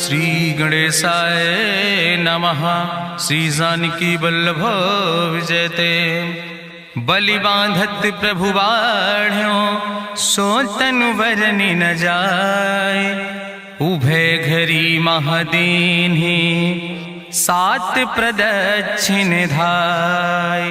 श्री गणेशाय नमः। श्री जानकी वल्लभ विजयते। बलि बांधत प्रभु बाढ़ो सो तनु बरनि न जाय। उभय घरी महादीन्हि सात प्रदक्षिण धाय।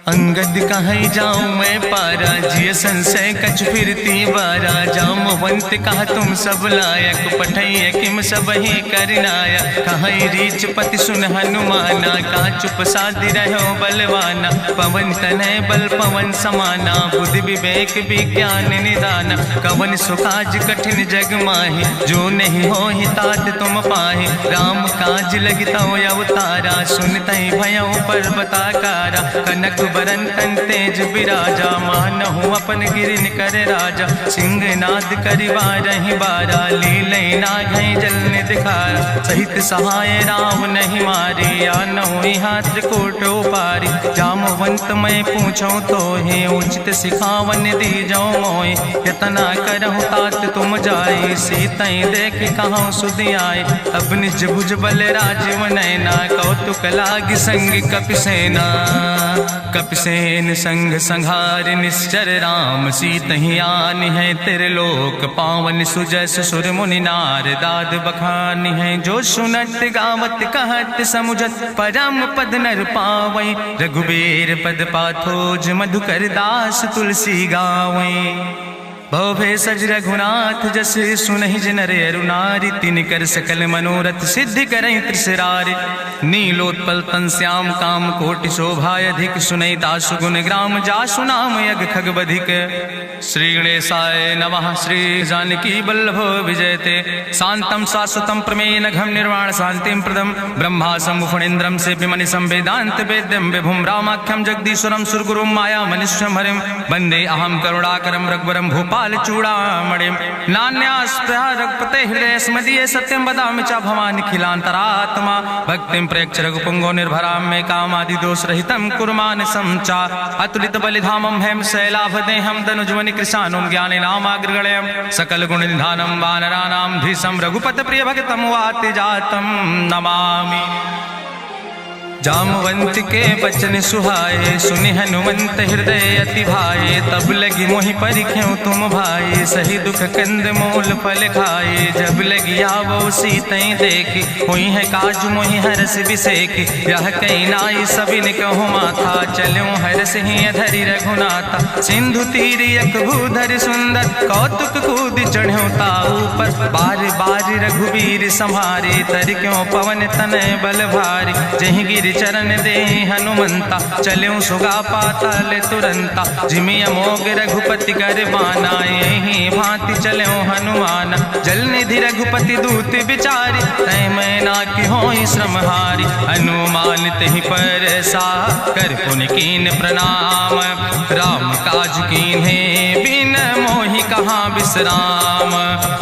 अंगद कहीं जाऊं मैं पारा जिय संशय कछ फिरती बारा। जामवंत कहा तुम सब लायक पठैय किम सब ही करनाया। कहीं रीच पति सुन हनुमाना का चुप साधि रहो बलवाना। पवन तनय बल पवन समाना बुद्धि विवेक विज्ञान निदाना। कवन सुकाज कठिन जग माहि जो नहीं हो ही तात तुम पाहि। राम काज लगिता अवतारा सुनतहि भयउ पर्वताकारा। कनक बरन तन तेज बिराजा मानहु अपन गिरिन कर राजा। सिंह नाद करिवारहि बारा लीलय नागहि जल निधिखारा। सहित सहाय राम नहीं मारी आनहु यहाँ त्रिकूट उपारी। जामवंत मैं पूछूं तो हे उचित सिखावन दीजो मोय। यतना करहु तात तुम जाय सीतई देख कहूँ सुधि आए। अब निज भुज बल राजीव नैना कौतुक लाग संग कपिसेना। कपिसेन संग संहार निश्चर राम सीतहि आनि है त्रिलोक पावन। सुजस सुर मुनि नार दाद बखानि है। जो सुनत गावत कहत समुझत परम पद नर पावै। रघुबीर पद पाथोज मधुकर दास तुलसी गावै। भव सज रघुनाथ जस सुनहि जिनर अरुनारि। तिन कर सकल मनोरथ सिद्धि करहि त्रिसरारि। नीलोत्पल तन श्याम काम कोटि शोभाय अधिक। सुनहि दासु गुण ग्राम जासु नाम यज्ञ खग बधिक। श्री गणेशाय नमः। श्री जानकी वल्लभ विजयते। शांतम शाश्वतम प्रमेय घम निर्वाण शांतिम प्रदम। ब्रह्मा शंभु फणीन्द्रम सेव्य मनिषं वेदांत वेद्यम विभुम रामाख्यम जगदीश्वरम सुरगुरुम माया मनिष्यम हरिम। वंदे अहम करुणाकरम रघुवरम भूपाल चूड़ामणिम। नान्यास्पृहा रघुपते हृदय स्मदीये सत्यम वदामि च भवानि खिलांतरात्मा। भक्तिम प्रयच्छ रघुपुंगो निर्भराम मे कामादि दोष रहितम कुर्मान् समचा। अतुलित बलिधामम हेम शैलाभदेहम दनुजवनि कृशानुम ज्ञाने नामाग्रगणयम। सकल गुण निधानम वानराणाम धीशम रघुपत प्रिय भक्तम वाति जातम नमामि। जामवंत के बचन सुहाए सुनि हनुमंत हृदय अति भाए। तब लगी मोहि परिख्यों तुम भाई सही दुख कंद मूल फल खाए। जब लगी आवो सीतई देखी हुई है काज मोहि हरस बिसेकी। यह कई नाई सबिन कहूँ माथा चलो हरस ही धरि रघुनाथा। सिंधु तीर यक भूधर सुंदर कौतुक कूद चढ़्यो ताऊ पर। बार बार रघुबीर संहारे तर क्यों पवन तनय बल भारी। जहि गिर चरण दे हनुमंता चल्यों सुगा पाताल तुरंता। जिमि अमोघ रघुपति कर बाना यही भांति चल्यों हनुमाना। जल निधि रघुपति दूत बिचारी तय मैं ना कि होई श्रम हारी। हनुमान तहि पर सा कर पुनि कीन प्रणाम। राम काज कीन्हे बिन मोहि कहाँ विश्राम।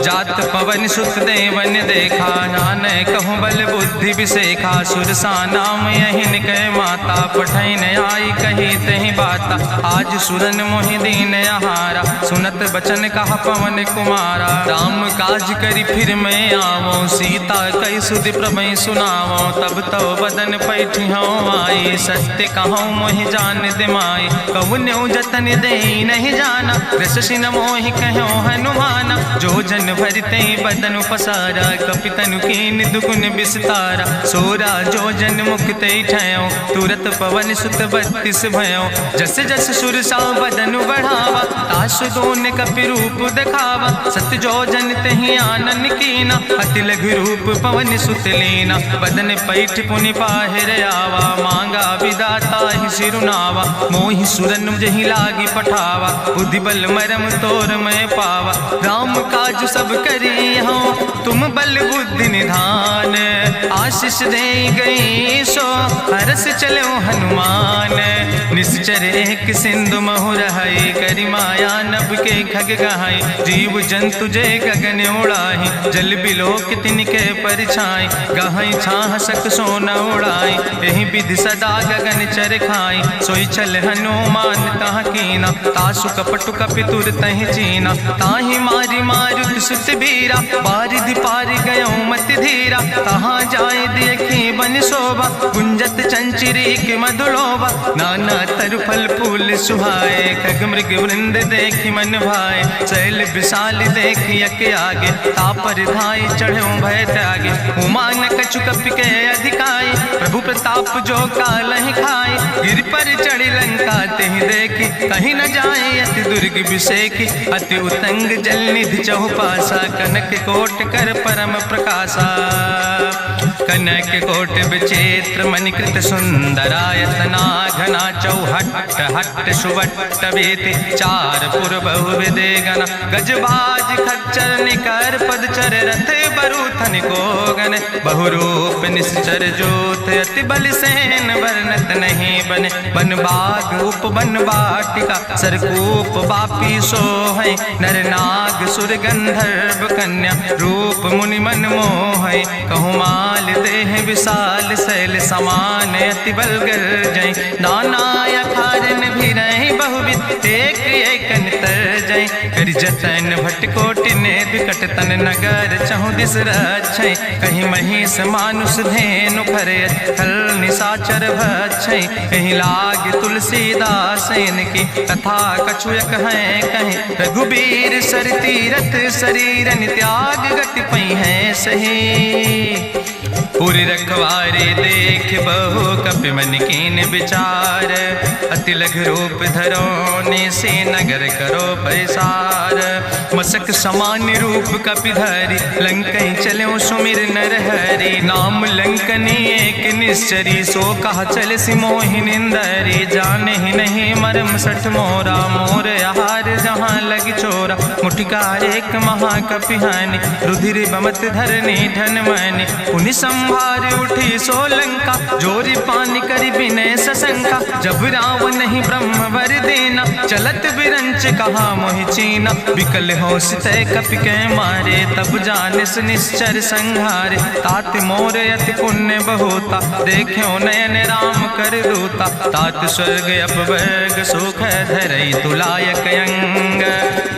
जात पवन सुत देवन देखा नानक कहूँ बल बुद्धि विसेखा। सुरसा नाम यही कह माता पठैन आई कही तही बाता। आज सुरन मोहि दीन आहारा सुनत बचन कहा पवन कुमारा। राम काज करी फिर मैं आवो सीता कई सुधि प्रभु सुनावो। तब तो बदन पैठी हूँ आई सत्य कहूँ मोहि जान दिमाई। कहुन्यु जतन दे नहीं जाना रस सिन मोहि कहो हनुमाना। जो जन भरते बदन पसारा कपितनु कीन दुगुन विस्तारा। सोरा जो जन मुक्त ठयो तुरत पवन सुत 32 भयो। जस जस सुरसा बदन बढ़ावा तासु दोन कपि रूप दिखावा। सत जो जन तहि आनन कीना अति लघु रूप पवन सुत लीना। बदन पैठ पुनि पाहिर आवा मांगा विदाता ही सिरुनावा। मोहि सुरन जहि लागी पठावा बुद्धि बल मरम तोर मैं पावा। राम काज सब करी हूँ तुम बल बुद्धि निधान। आशीष दे गई सो हरस चलो हनुमान। निश्चर एक सिंधु महु रहाई करी माया नभ के खग गहाई। जीव जंतु जय गगन उड़ाही जल बिलोक तिनके परिछाई। गहाई छाह सक सोन उड़ाई यही विधि सदा गगन चर खाई। सोई चल हनुमान तह कीना तासु कपटु कपितुर तहि चीना। ताहि मारी मारुत सुत बीरा, बारिधि पार गयो मत धीरा। कहाँ जाए देखी बन शोभा, गुंजत चंचरी के मधुलोभा। नाना तरु फल फूल सुहाए, खग मृग वृंद देखी मन भाए। शैल विशाल देखी यके आगे, तापर धाई चढ़ो भय त्यागे। उमान कछु कपि के अधिकाई, प्रभु प्रताप जो कालहि खाए। गिर पर चढ़ी लंका तेहि देखी, कहीं न जाए अति दुर्ग विषेखी। अति उतंग जल निधि चहुपासा, कनक कोट कर परम प्रकाशा। कनक कोट विचित्र मणिकृत सुंदरायतना, घना चौहट्ट हट्ट सुवट्ट वेति। चार पुर बहुविधे गण, गजबाज खच्चर निकर पदचर। रथ बरूथन को गण, बहुरूप निश्चर जोत। अति बल सेन वर्णत नहीं बने, बन बाग उपवन वाटिका। सरकूप बापी सोहै, नर नाग सुर गंधर्व कन्या। रूप मुनि मन मोहै, कहूँ माल देह विशाल। शैल समान अति बल गर्जै, नाना अखारन भी रही बहुविध। एक एक अंतर जय, कर जतन भट्ट कोटि ने बिकट तन नगर। चहु दिस रक्षै, कहीं महिष मानुष धेनु खरे। खल निशाचर भक्षै, कहीं लाग तुलसीदास इनकी। कथा कछुयक है कहीं, रघुबीर सर तीरथ शरीरन त्याग। गति पई है सही, पूरी रखवारे देख बहु कपि मन कीन विचार। अति लघु रूप धरो से नगर करो पैसार। मसक समान रूप कपि धरि, लंकई चलो सुमिर नर हरि। नाम लंकनी एक निश्चरी, सो कहा चल सिमोहि निंदरी। जाने ही नहीं मरम सठ मोरा, मोर आहार जहाँ लग चोरा। मुठिका एक महाकपि हानि, रुधिर बमत धरनी धन मनि। पुनि संभार उठी सोलंका, जोरी पानी करी विनय सशंका। जब रावण नहीं ब्रह्म वर देना, चलत बिरंच कहा मोहि चीना। विकल हो सितय कपि के मारे, तब जानिस निश्चर संहारे। तात मोर अति पुण्य बहुता, देखो नयन राम कर दूता। तात स्वर्ग अपवर्ग सुख धरई, तुलायक अंग।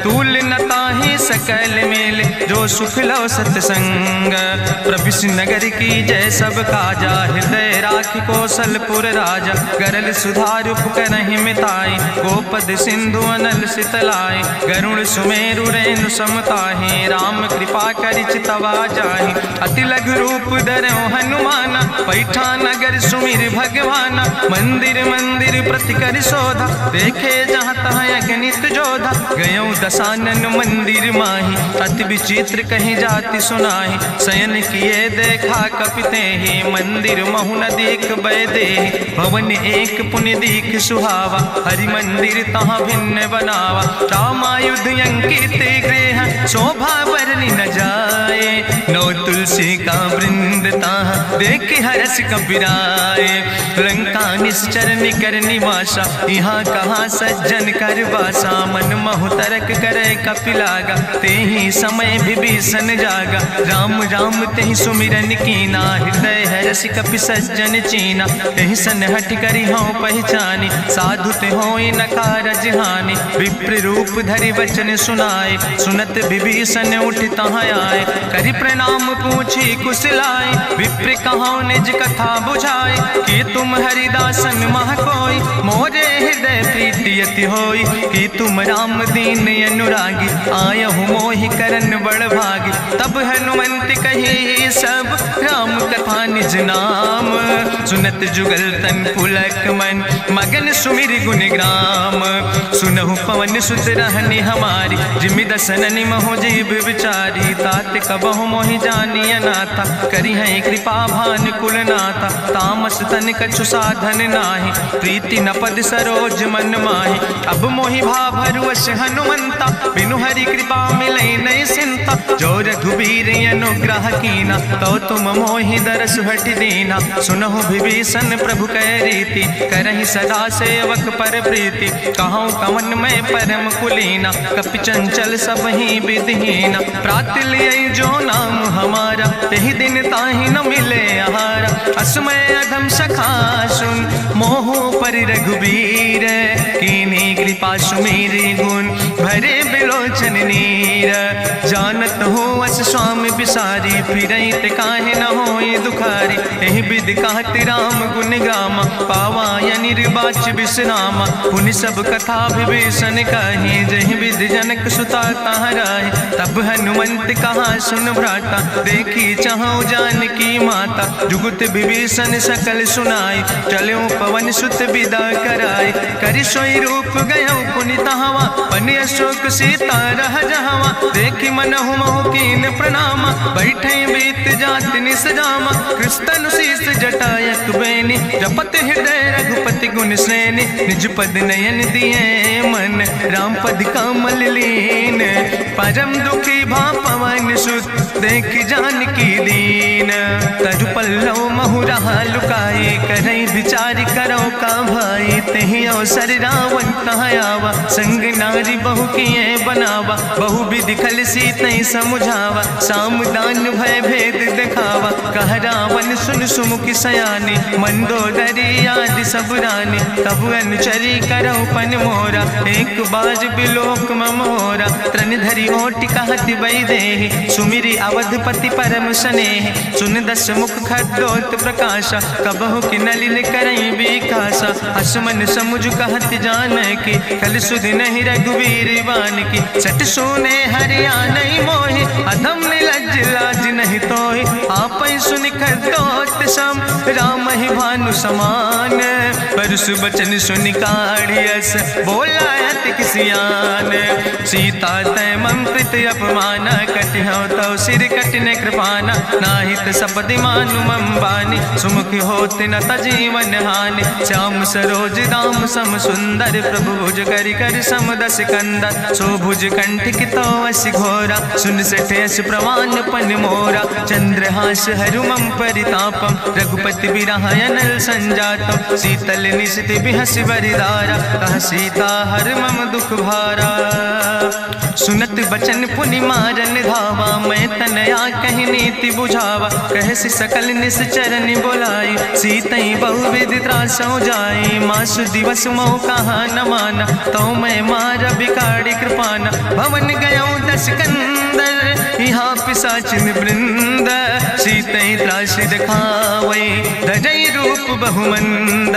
तूल न ताहि सकल मेल, जो सुख लो सतसंग। प्रभिस नगर की जय सब काजा, हृदय राखि कौशलपुर राजा। गरल सुधार उपकरहि मिताई, गोपद सिंधु अनल सितलाई। गरुण सुमेरु रेणु समताहि, राम कृपा करि चितवा जाहि। अति लघु रूप धरौ हनुमाना, पैठा नगर सुमिर भगवाना। मंदिर मंदिर प्रति कर शोधा, देखे जहाँ तहाँ अगणित जोधा। गयो दशानन मंदिर माही, अति विचित्र कहीं जाति सुनाही। शयन किए देखा कपिते ही, मंदिर महु न देख बैदे। भवन एक पुण्य दीख सुहावा, हरि मंदिर तहाँ भिन्न बनावा। रामायुध अंकित गृह, शोभा बरनी न जाए। नौ तुलसी का वृंद तहाँ, देख हरस कबीराए। लंका निश्चर निकर निवासा, यहाँ कहाँ सज्जन कर वासा। मन महु तरक करे कपिलागा, तेहि समय विभीषण जागा। राम राम तेहि सुमिरन कीना, हृदय हरसि कपि सज्जन चीना। एहि सन हठ करि हौ पहचानी, साधु ते होई न कारज हानि। विप्र रूप धरि वचन सुनाए, सुनत विभीषण उठ तहाँ आए। करि प्रणाम पूछी कुशलाए, विप्र कहौ निज कथा बुझाए। कि तुम हरिदासन मह कोई, मोरे हृदय प्रीति अति होई। कि तुम राम दीन अनुरागी, आयहु मोहि करन बड़ भागी। तब हनुमंत कही सब, राम कथा निज नाम। सुनत जुगल तन पुलक मन, मगन सुमिर गुण ग्राम। सुनहु पवन सुत रहनी हमारी, जिमि दसननि महु जीव विचारी। तात कबहु मोहि जानी अनाथा, करि हैं कृपा भान कुल नाथा। तामस तन कछु साधन नाही, प्रीति न पद सरोज मन माही। अब मोहि भाभरुवश हनुमंता, बिनु हरि कृपा मिलै नहीं सिंता। जो रघुबीर अनुग्रह कीना, तो तुम मोहि दरस हट दीना। सुनहु विभीषण प्रभु कै रीति, करहि सदा सेवक पर प्रीति। कहूँ कवन में परम कुलीना, कपि चंचल सब ही विधिहीना। प्रात लियै जो नाम हमारा, तेहि दिन ताहि न मिले आहारा। असमय अधम सखा सुन मोहो पर रघुबीर, कीन्ही कृपा सुमेरि गुण भरे बिलोचन नीर। जानत हो अस स्वामी बिसारी, फिरहि ते काहे न होई दुखारी। एहि विधि कहत राम गुण गामा, पावा या निर्वाच विश्रामा। पुनि सब कथा विभीषण कही, जहि विधि जनक सुता कहाँ राहि। तब हनुमंत कहा सुन भ्राता, देखी चाहु जानकी माता। जुगुत विभीषण सकल सुनाई, चलो पवन सुत विदा कराई। करि सोई रूप गयो पुनि तहवा, बनि अशोक सीता रह जहवा। देखी मनहु मोह कीन प्रणामा, बैठे बीत जात निस जामा। कृष्ण शीस जटायक बेनी, जपत हृदय रघुपति गुण श्रेणी। निज पद नयन दिए मन, राम पद कमल लीन। परम दुखी भा पवन सुत, देख जानकी दीन। तरु पल्लव महु रहा लुकाई, करई विचार करो का भाई। तेहि अवसर रावण तहाँ आवा, संग नारी बहु किए बनावा। बहु विधि खल सीतहि समुझावा, साम दान भय भेद दिखावा। कह रावण सुन सुमुखि सयानी, मंदोदरी आदि सब रानी। तब अनुचरी करहु पन मोरा, एक बाज बिलोक ममोरा। तृण धरि ओटि कहत वैदेही, सुमिरि अवधपति परम स्नेह। सुन दस मुख खद्योत प्रकाशा, कबहु कि नलिन करई विकासा। असमन समुझ कहत जानकी, कल सुधि नहीं रघुवीर बान की। सट सुने हरिया नहीं मोहि, अधम निलज्ज लाज नहीं तोहि। आपै सुनि खद्योत सम, राम ही भानु समान। परसु बचन सुनि काढ़ियस, बोला अति किसियान। सीता तै मम कृत अपमान, कटिहौ तौ सिर कटिन कृपाना। नाहित सपदि मानु मम बानी, सुमुख होत न तजीवन हानि। श्याम सरोज दाम सम सुंदर, प्रभु भुज करि कर सम दस कंदर। सो भुज कंठ की तो अस घोरा, सुन सठे अस प्रमाण पन मोरा। चंद्रहास हरु मम परितापम, रघुपति बिरहायनल संजातम। शीतल निशिति बिहसि बरिदारा, कह सीता हर मम दुख भारा। सुनत बचन पुनि मारन धावा, मैं तनया कहि नीति बुझावा। कहसि सकल निश्चरनि बोलाई, सीतहि बहुविधि त्रासौ जाई। मासु दिवस मोह कहा न माना, तो मैं मार बिकाड़ी कृपाना। भवन गयौ दस कंदर, यहाँ पिशाचिन वृंद। सीतहि त्रास दिखावै, धजै रूप बहुमंद।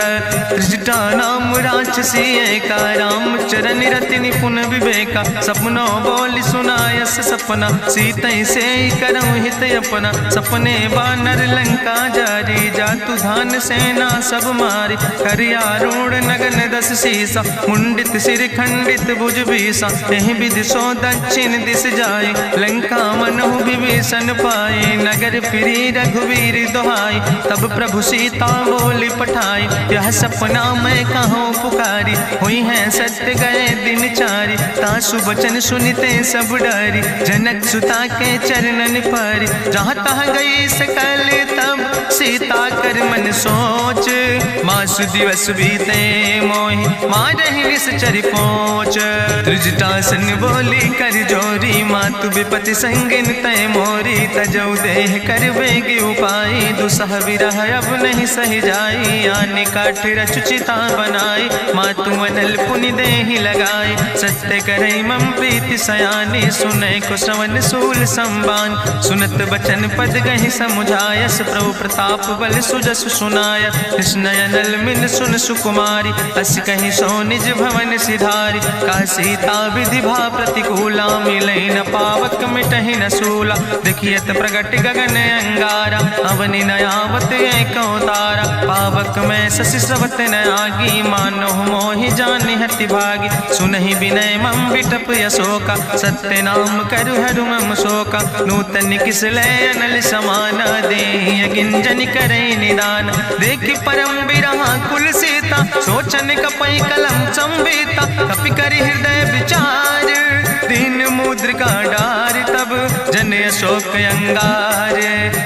त्रिजटा नाम राक्षसी एका, राम चरण रति निपुण विवेका। सपनो बोल सुनायस सपना, सीतहि से करहु हित अपना। सपने बानर लंका जारी, जातु धान सेना सब मारी। करियारूढ़ नगन दस सीसा, मुंडित सिर खंडित भुज बीसा। एहि विधि सो दक्षिण दिस जाई, लंका मनहु विभीषण पाई। नगर फिरी रघुवीर दोहाई, तब प्रभु सीता बोली पठाई। यह सपना मैं कहूँ पुकारी, हुई है सत्य गए दिन चारी। तासु वचन सुनिते सब डरी, जनक सुता के चरणन परी। जहाँ तहाँ गई सकल तब सीता कर मन सोच। मासु दिवस बीते मोहि, मारहि निश्चर पहुँच। त्रिजटासन बोली कर जोरी, मातु विपति संगिन तय मोरी। तजौ देह कर बेग उपाय, दुसह विरह अब नहीं सही जाई। आने काठ रचुचिता बनाई, मातु मनल पुनि देहि लगाई। सत्य करई मम प्रीति सयानी, सुनै को श्रवण सूल संबान। सुनत बचन पद गहि समुझायस, प्रभु प्रताप बल सुजस सुनाय। कृष्णयनल मिल सुन सुकुमारी, अस कहि सो निज भवन सिधारी। का सीता विधि भा प्रतिकूला, मिलै न पावक मिटहि न सूला। देखियत प्रगट गगन अंगारा, अवनि न आवत एको तारा। पावक में शशि स्रवत न आगी, मानो मोहि जानि हति भागी। सुनहि विनय मम विटप यशोका, सत्य नाम करु हरु मम शोका। नूतन किस लय अनल समाना, देहि गिंजन करई निदान। देखि परम बिरहा कुल सीता, सोचन कपई कलम संवेता। कपि करि हृदय विचार, दीन मुद्रिका डार। तब जन अशोक अंगार।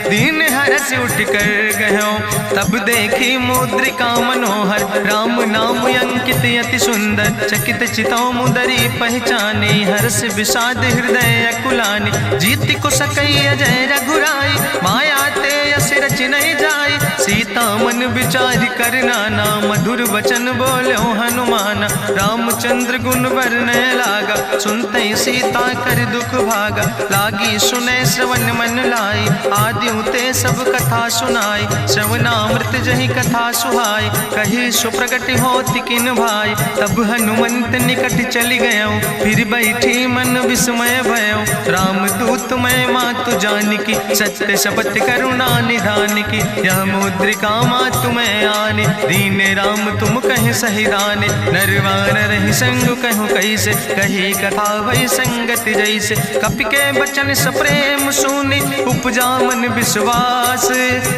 दीन हरस उठ कर गयो तब देखी मुद्रिका मनोहर। राम नाम अंकित अति सुंदर चकित चितौ मुदरी पहचानी। हर्ष विषाद हृदय अकुलानी जीत को सकई अजय रघुराई। माया ते यस रच नहीं जाई सीता मन विचार कर नाना। मधुर वचन बोलो हनुमान रामचंद्र गुण वर्णय लागा। सुनते सीता कर दुख भागा लागी सुने श्रवण मन लाई। आदि ते सब कथा सुनाई श्रवणामृत जहि कथा सुहाई। कही सुप्रगट होति किन भाई तब हनुमंत निकट चली गयो। फिर बैठी मन विस्मय भयो राम दूत मैं मातु जानकी। सत्य शपथ करुणा निधान की यह मुद्रिका मातु मैं आने। दीन राम तुम कहे सही दाने नरवान रही संग कहूँ कैसे। कही कथा वही संगत जैसे कपि के बचन सप्रेम सुनी। उपजा मन विश्वास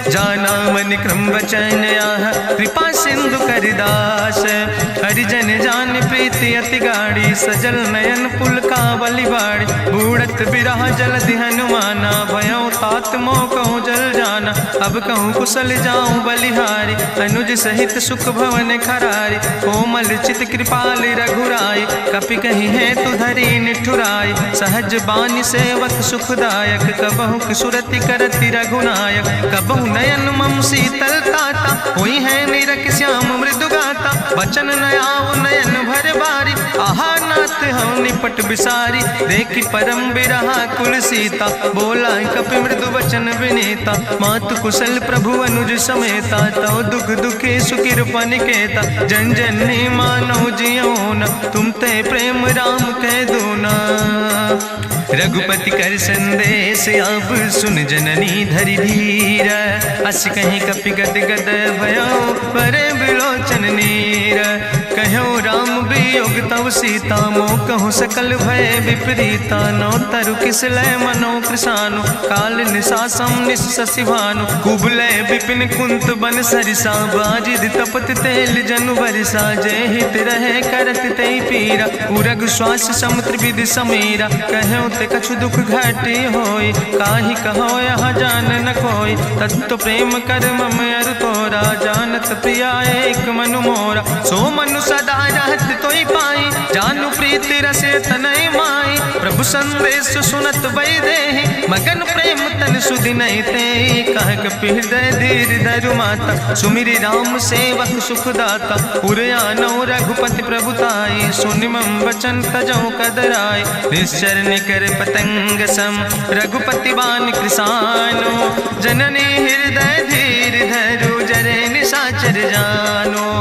जाना मन क्रम वचन आह। कृपा सिंधु करिदास हरिजन जान प्रीति अति गाड़ी। सजल नयन पुल का बलिबाड़ी बूढ़त बिरह जलधि हनुमाना। भयो तात मोह कहूँ जल जाना अब कहूँ कुशल जाऊँ बलिहारी। अनुज सहित सुख भवन खरारी कोमल चित कृपाल रघुराई। कपि कही है तु धरी निठुराई सहज बानी सेवक सुखदायक। कबहु सुरति करति रघुनायक कबहु नयन मम शीतल ताता। हुई है निरख श्याम मृदु गाता बचन नयाव नयन भर बारी। आहा नाथ हम निपट बिसारी देखी परम बिरहा कुल सीता। बोला कपि मृदु वचन विनीता मातु कुशल प्रभु अनुज समेता। तव दुख दुखे सुकृपा निकेता जन जन मानो जियो न। तुम ते प्रेम राम कह दो ना। रघुपति कर संदेश अब सुन जननी धरि धीर। अस कहीं कपि गद गद भयो पर बिलोचन नीर। कहो राम वियोग तव सीता मोह कहूँ सकल भय विपरीता। नौ तरु किस लय मनो कृषानु काल निशासम निशि भानु। कुबलय विपिन कुंत बन सरिसा बाजिद तपत तेल जनु बरिसा। जय हित रहे करत ते पीरा उरग श्वास समुद्र विधि समीरा। कहो ते कछु दुख घाटी होई काहि कहो यहाँ जान न कोई। तत्व प्रेम कर मम अरु तोरा जानत प्रिया एक मनु मोरा। सो मनु सदा रहत तोई पाई जानु प्रीति रसे तनय माई। प्रभु संदेश सुनत वै देहि मगन प्रेम तन सुधि नहीं ते। कह कपि हृदय धीर धरु माता सुमिरि राम सेवक सुखदाता। उरयानो रघुपति प्रभुताई सुनि मम वचन तजौ कदराय। निश्चर निकर पतंग सम रघुपति बान कृसानो। जननी हृदय धीर धरु जरे निशाचर जानो।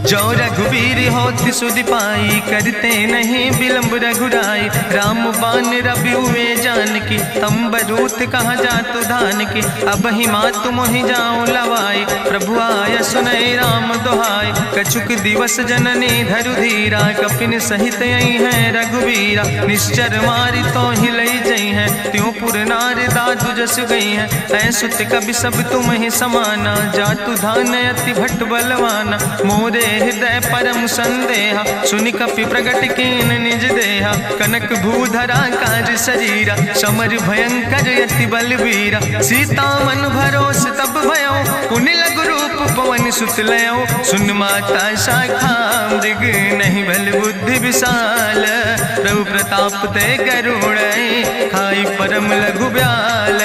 जो रघुवीर होति सुधि पाई करते नहीं विलंब रघुराई। राम बान रवि हुए जानकी तंबरूत कहाँ जातु धान की। अब ही मातु मोहि जाऊँ लवाई प्रभु आय सुनय राम दुहाई। कछुक दिवस जननी धरु धीरा कपिन सहित यही है रघुवीरा। निश्चर मारी तो ही लई जई है त्यों पुर नार दादु जस गई है। ऐसुत कभी सब तुम ही समाना जातु धान अति भट्ट बलवाना। मोरे हृदय परम संदेहा सुनि कपि प्रगट कीन निज देहा। कनक भूधरा काज शरीरा समर भयंकर यति बलवीरा। सीता मन भरोस तब भयो पुनि लघु रूप पवन सुत लयो। सुन माता शाखा मृग नहीं बल बुद्धि विशाल। प्रभु प्रताप ते करुण खाई परम लघु ब्याल।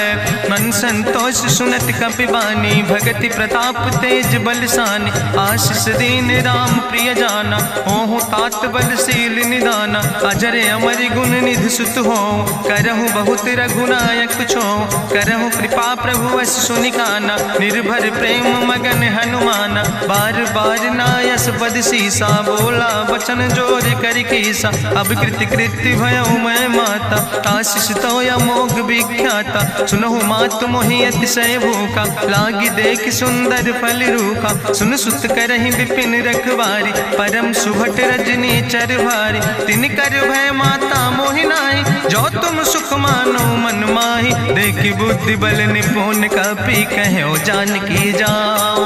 मन संतोष सुनत कपि बानी भगति प्रताप तेज बलसानी। आशीष दीन राम प्रिय जाना ओहु तात बलशील निदाना। अजर अमर गुण निधि सुत हो करहु बहुत रघुनायक छो। करहु कृपा प्रभु अस सुनिकाना निर्भर प्रेम मगन हनुमाना। बार बार नायस बद सीसा बोला वचन जोर कर कीसा। अब कृति कृति भयो मैं माता आशीष तो अमोघ विख्याता। सुनहु मातु मोहि अतिशय भूखा लागी देख सुंदर फल रूखा। सुन सुत करहि विपिन रखवारी परम सुभट रजनी चर भारी। तिन कर भय माता मोहि नाहि जो तुम सुख मानो मन माहि। देखि बुद्धि बल निपुण कपि कहो जानकी जाओ।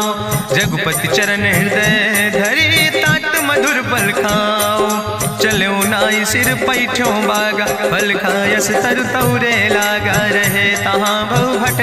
जगुपति चरण हृदय धरि तात मधुर बल खाओ। चलो नाई सिर पैठो बागा फल खायस तरु तौरे लागा।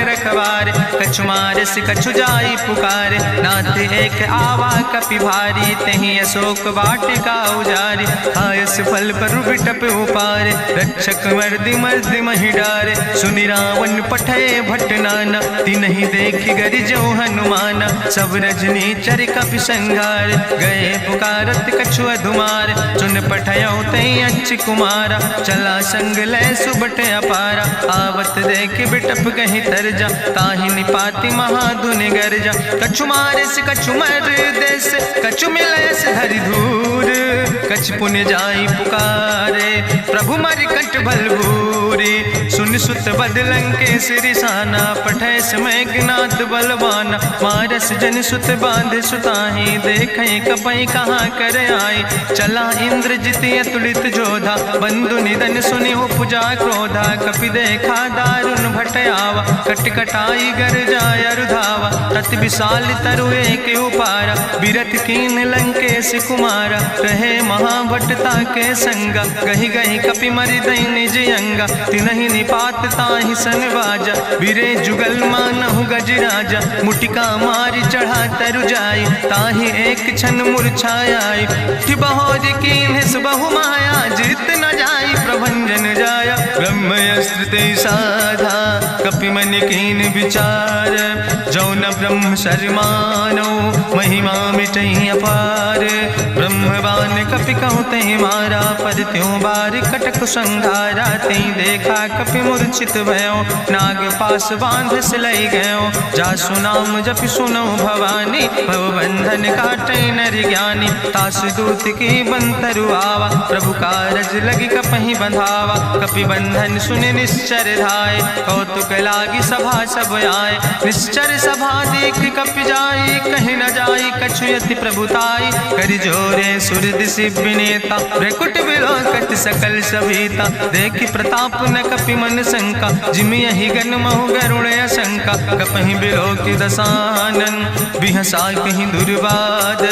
रखवारे, कछु मारस कछु जाई पुकारे, नाथ एक आवा कपि भारी, तहीं अशोक वाटिका उजारी, खायस फल पर बिटप उपारे, रक्षक मर्दि मर्दि महि डारे, सुनि रावण पठय भट्ट नाना, तिन्हि देखि गरिजो हनुमाना, सब रजनी चर कपि संघार, गए पुकारत कछु अधुमार, चुन पठयो तई अच्छ कुमारा, चला संग लय सुबट अपारा, आवत देख बिटप कहीं तरजा, ताहि निपाति महाधुनि गर्जा, कछु मारस कछु मर देस, कछु मिलयस धरि धूर, कछ पुण्य जाई पुकारे, प्रभु मरि कंठ बलभूरी, सुन सुत बदलं के सिरिसाना, पठय समय ज्ञात बलवाना, मारस जन सुत बांध सुताही, देखें कपई कहाँ कर आई, चला इंद्रजित अतुलित जोधा, बंधु निधन सुनि उपजा क्रोधा, कपि देखा दारुण भटयावा, कट कटाई गर जाय रुधावा, तत विशाल तरु एक उपारा, बिरथ कीन लंकेश कुमारा, रहे महाभट्टता के संगा, गहि गहि कपि मरि दई निज अंगा, तिनहि निपात ताहि सन बाजा, बिरे जुगल मानहु गजराजा, मुटिका मारि चढ़ा तरु जाई, ताहि एक क्षण मूर्छाई, बहोर कीन बहु माया, जीत न जाई प्रभंजन जाया, ब्रह्मस्त्र ते साधा, कपि मन कीन विचार, जो न ब्रह्म शर्मानो, महिमा मिटई अपार, ब्रह्मवान कपि कहु तहि मारा, पद त्यों बार कटक संघारा, तई देखा कपि मूर्छित भयो, नाग पास बांध सिलई गयो, जासु नाम जपि सुनो भवानी, भव बंधन काटै नर ज्ञानी, तास दूत की बंतरु आवा, प्रभु कारज लगी कपहि बंधावा, कपि बंधन सुनि निश्चर धाय, कौतुक लागी सभा सब आए, निश्चर सभा देख कपि जाई, कहीं न जाई कछु यति प्रभुताई, करि जोरे सुर दिसि विनेता, ब्रकुट विलोकत सकल सभीता, देखि प्रताप न कपि मन शंका, जिमि यहि गन महु गरुण शंका, कपहि बिलोकि दसानन, बिहसा कहीं दुर्वाद,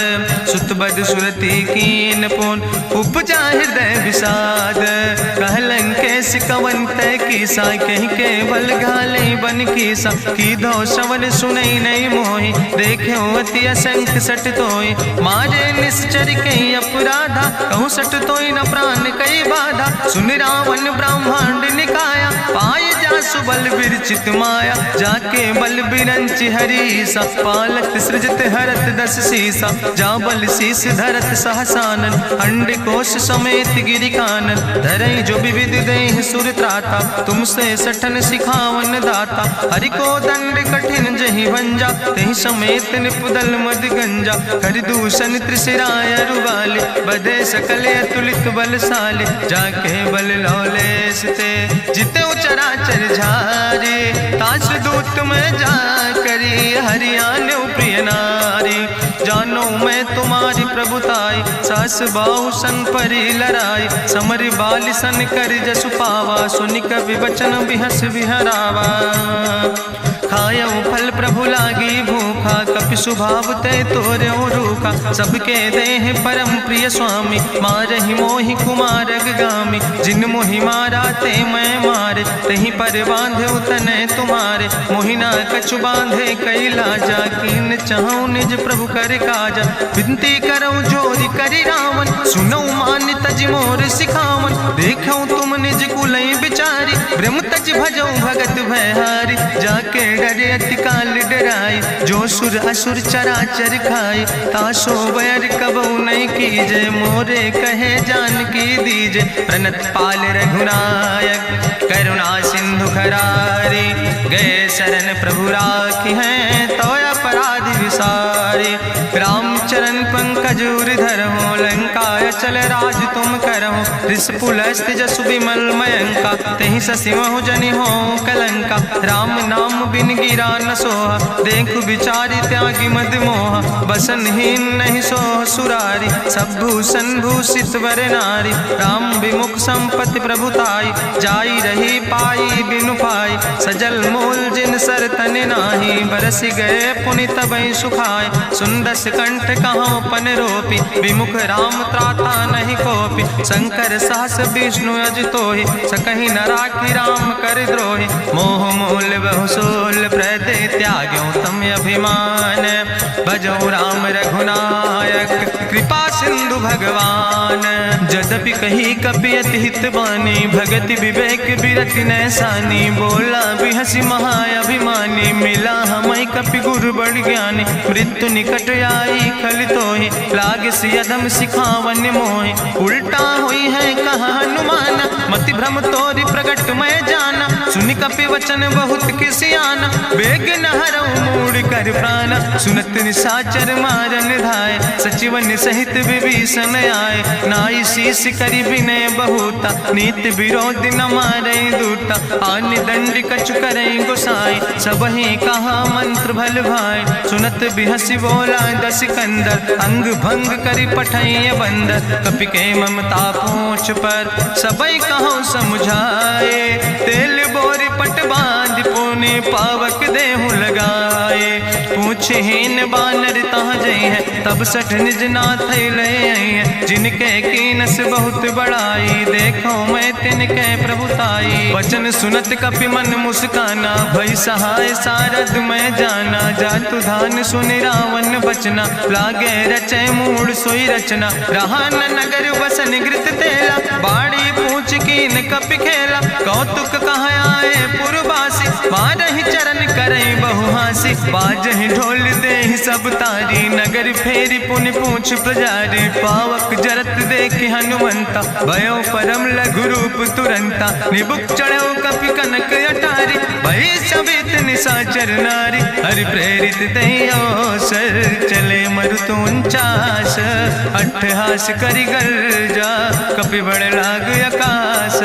सुत बद सुरति कीन पुन, उपजा हृदय विषाद, कहलन कैस कवन तय कीसा, कहीं केवल घाले बन कीसा, कीधो श्रवण सुनई नहीं मोहि, देखे अति असंख्य सट तोय, मारे निश्चर कई अपराधा, कहूँ सट तोय न प्राण कई बाधा, सुन रावण ब्रह्मांड निकाया, पाए जासु बल विरचित माया, जाके बल बिरंच हरीसा, पालक सृजत हरत दस सीसा, जा बल शीस धरत सहसानन, अंड कोश समेत गिरि कानन, धरई जो विविध देह सुर त्राता, तुमसे सठन सिखावन दाता, हरि को दंड कठिन जहि भंजा, तहि समेत निपुदल मद गंजा, कर दूषण त्रिशिराय रुवाले, बधे सकल अतुलित बलशाले, जाके बल लौलेस ते, जिते चराचर झारे, तास दूत में जा करी, हरियाण प्रिय नारी, जानो मैं तुम्हारी प्रभुताई, सास बाहु सन परी लड़ाई, समर बाल सन कर जसु पावा, सुनि कवि वचन बिहस बिहरावा, खायो फल प्रभु लागी भूखा, कपि स्वभाव ते तोर्यो रूखा, सबके देह परम प्रिय स्वामी, मारहि मोहि कुमार गामी, जिन मोहि मारा ते मैं मारे, तहीं पर बांधे तने तुम्हारे, मोहिना कछु बांधे कई लाजा, कीन चाहूं निज प्रभु कर काजा, विनती करऊं जोरी करि रावण, सुनऊ मान तज मोर सिखावन, देखऊं तुम निज कुलई बिचारी, ब्रह्म तज भजऊं भगत भयहारी, जाके डरे अति काल डराई, जो सुर असुर चराचर खाई, तासो बैर कबऊ नहीं कीजे, मोरे कहे जान की दीजे, प्रणत पाल रघुनायक करुणा सिंधु खरारी, गए शरण प्रभु राखी हैं तो अपराध विसारी, रामचरण पंकज उर्धर हो, लंकाय चल राज तुम करहो, रिसपुलस्त जसु विमल मयंका, तहि ससिमहु जनि हो कलंका, राम नाम बिन गिरा न सोहा, देखु विचारि त्यागी मद मोहा, बसनहीन नहीं सोह सुरारी, सब भूषण भूषित वर नारी, राम विमुख संपत्ति प्रभुताई, जाई रही पाई बिनु पाई, सजल मूल जिन सर तन नाही, बरस गए पुनि तबई सुखाय, सुंदस कंठ कहाँ पन रोपी, विमुख राम त्राता नहीं कोपी, शंकर सहस विष्णु अज तोहि, सकहि न राखी राम कर द्रोहि, मोह मूल बहु सोल त्याग्यो तम अभिमान। भजो राम रघुनायक कृपा सिंधु भगवान। जदपि कही कपि अति हित बानी, भगति विवेक बिरति नैसानी। बोला बिहसी महाअभिमानी, मिला हमय कपि गुरु बड़ ज्ञानी। मृत्यु निकट आई खल तोहि, लागे सियदम सिखावन मोहि। उल्टा हुई है कहा हनुमान, मति भ्रम तोरि प्रगट मैं जाना। सुनि कपि वचन बहुत किसियाना, बेग न हरऊ मूढ़ कर प्राण। सुनत निशाचर मारन धाय, सचिवन सहित विभीषण आए। नाई शीस करि विनय बहुता, नीति विरोध न मारै दूता। आनि दंड कछु करै गोसाई, सबहि कहा मंत्र भल भाई। सुनत बिहसी बोला दस कंदर, अंग भंग करि पठैय बंदर। कपि के ममता पूछ पर, सबई कहो समझाए। तेल बोरी पट बांध पुनि, पावक देहु लगाए। पूछहीन बानर तहाँ जई है, तब सठ निज नाथ ले आई है। जिनके कीनस बहुत बड़ाई, देखो मैं तिनके प्रभुताई। वचन सुनत कपि मन मुस्काना, भई सहाय सारद मैं जाना। जातु धान सुनि रावण बचना, लागे रचय मूढ़ सोई रचना। रहा न नगर बसन घृत तेला, बाड़ी पूछ कीन कपि खेला। कौतुक कहाँ आए पुरवासी, मारहि चरण करई बहुहासी। बाजहि ढोल देहि सब तारी, नगर फेरी पुनि पूछ प्रजारी। पावक जरत देखि हनुमंता, भयो परम लघु रूप तुरंता। निबुक चढ़ो कपि कनक अटारी, भई सवित निशाचर नारी। हरि प्रेरित दई अवसर, चले मरुत 49। अट्ठहास करि गर्जा, कपि बड़ लाग आकाश।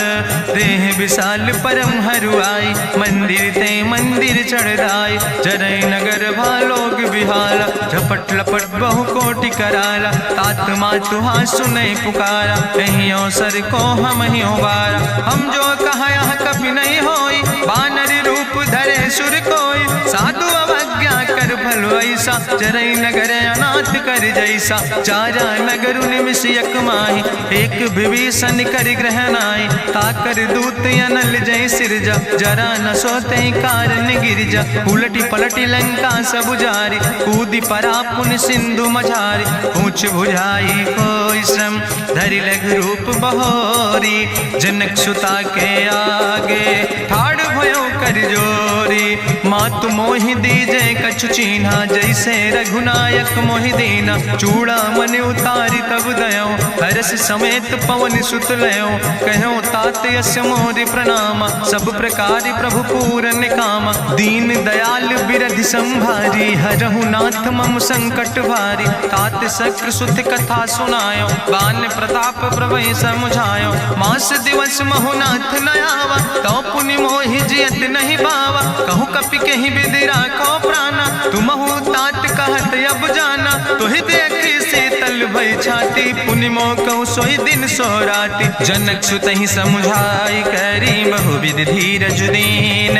देह विशाल परम हरुआई, मंदिर ते मंदिर चढ़ाई। जरै नगर भालोग बिहाला, झपट लपट बहु कोटि कराला। तात मातुहा सुनई पुकारा, कहीं अवसर को हम ही बारा। हम जो कहा यह कपि नहीं होई, बानर रूप धरे सुर कोई। साधु अवज्ञा कर भल ऐसा, जरै नगर अनाथ कर जैसा। चारा नगर निमिष यक माही, एक विभीषण कर ग्रह नाई। ताकर दूत अनल जय सिरजा, जरा न सोते कारण गिरजा। उलटी पलटी लंका सब जारी, कूदी परा पुन सिंधु मझारी। पूछ बुझाई कोई श्रम, धरि लघु रूप बहोरी। जनक सुता के आगे, ठाड़ भयो कर जोरी। मातु मोहि दीजे कछु चीन्हा, जैसे रघुनायक मोहि दीना। चूड़ा मन उतारी तब दयो, हरस समेत पवन सुत लयो। कहो तात यस मोरि प्रणामा, सब प्रकार प्रभु पूरन कामा। दीन दयाल बिरधि संभारी, हरहु नाथ मम संकट भारी। तात शक्र सुत कथा सुनायो, बान प्रताप प्रभय समुझायो। मास दिवस महु नाथ न आवा, तो पुनि मोहि जियत नहीं बावा। कहु कपि कहि विधि राखो प्राणा, तुमहु तात कहत अब जाना। तुहि देखी शीतल भई छाती, पुनि मोह कहु सोई दिन सोराती। जनक सुतहि समुझाई, करी बहु विधि धीरज दीन।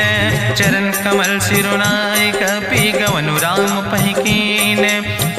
चरण कमल सिरुनाई, कपि गवनु राम पहि कीन।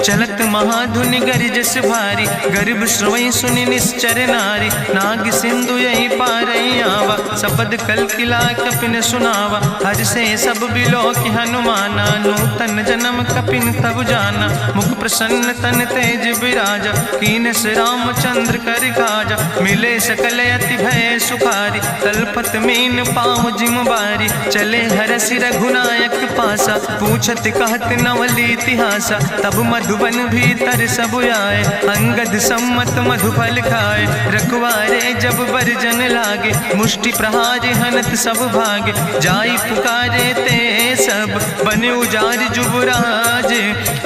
चलत महाधुनि गरिजस भारी, गर्भ श्रवई सुनि निश्चर नारी। नाग सिंधु यही पारई आवा, सबद कल किला कपिन सुनावा। हर से सब बिलो कि हनुमाना, नूतन जन्म कपिन तब जाना। मुख प्रसन्न तन तेज विराजा, कीन से रामचंद्र कर काजा। मिले सकल अति भय सुखारी, तलपत मीन पाँव जिम बारी। चले हरसि रघुनायक पासा, पूछत कहत नवल इतिहासा। तब मधुबन भीतर सब आए, अंगद सम्मत मधुफल खाए। रखवारे जब बरजन लागे, मुष्टि प्रहार हनत सब भागे। जाई पुकारे ते सब, बन उजार जुबराज।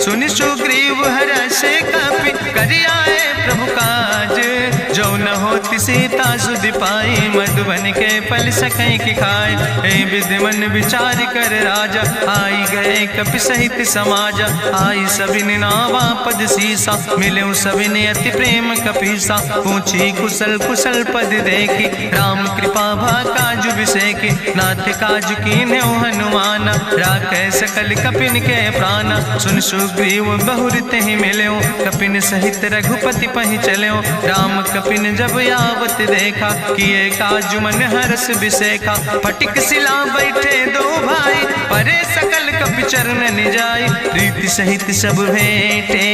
सुनि सुग्रीव हरषे कपि, करि आए प्रभु काज। जो न होति सीता सुधि पाई, मधुबन के फल सकै कि खाए। हे विधि मन विचार कर राजा, आई गए कपि सहित समाजा। आई सबिन नावा पद सीसा, मिले सबिन अति प्रेम कपीसा। पूछी कुशल कुशल पद देखी, राम कृपा भा काज बिसेकी। नाथ काज कीन्हे हनुमाना, राखै सकल कपिन के प्राणा। सुन सुग्रीव बहुर तेहि मिल्यो, कपिन सहित रघुपति पहि चल्यो। राम कपिन जब आवत देखा, किए काज मन हरस बिसेखा। फटिक सिला बैठे दो भाई, परे सकल कपि चरण जाय, प्रीति सहित सब भेंटे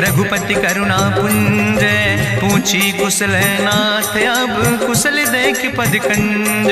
रघुपति करुणा पुंज। पूछी कुशल नाथ अब कुशल देख पद कंज।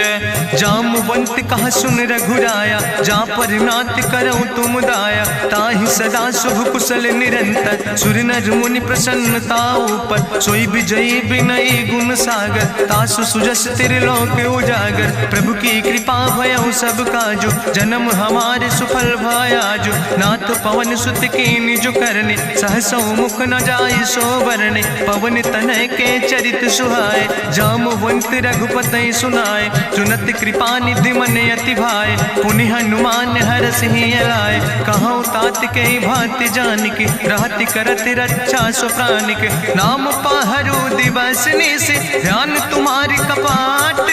जामवंत कहा सुन रघुराया, जा पर नाथ करो तुम दाया। ताहि सदा शुभ कुशल निरंतर, सुर नर मुनि प्रसन्नता ऊपर। सोई विजयी विनयी गुण सागर, तासु सुजस त्रिलोक उजागर। प्रभु की कृपा भयउ सब काजु, जन्म हमारे सुफल भयाजु। नाथ पवन सुत की निज करने, सहसो मुख न जाय सो बरने। पवन तनय के चरित सुहाए, जामवंत रघुपति सुनाए। चुनत कृपा निधि मन अति भाए, पुनि हनुमान हरषि लाए। कहौं तात के भांति जानिके, रहति करत रक्षा सो प्राणिक। नाम पाहरो दिवस निस, ध्यान तुम्हारी कपाट।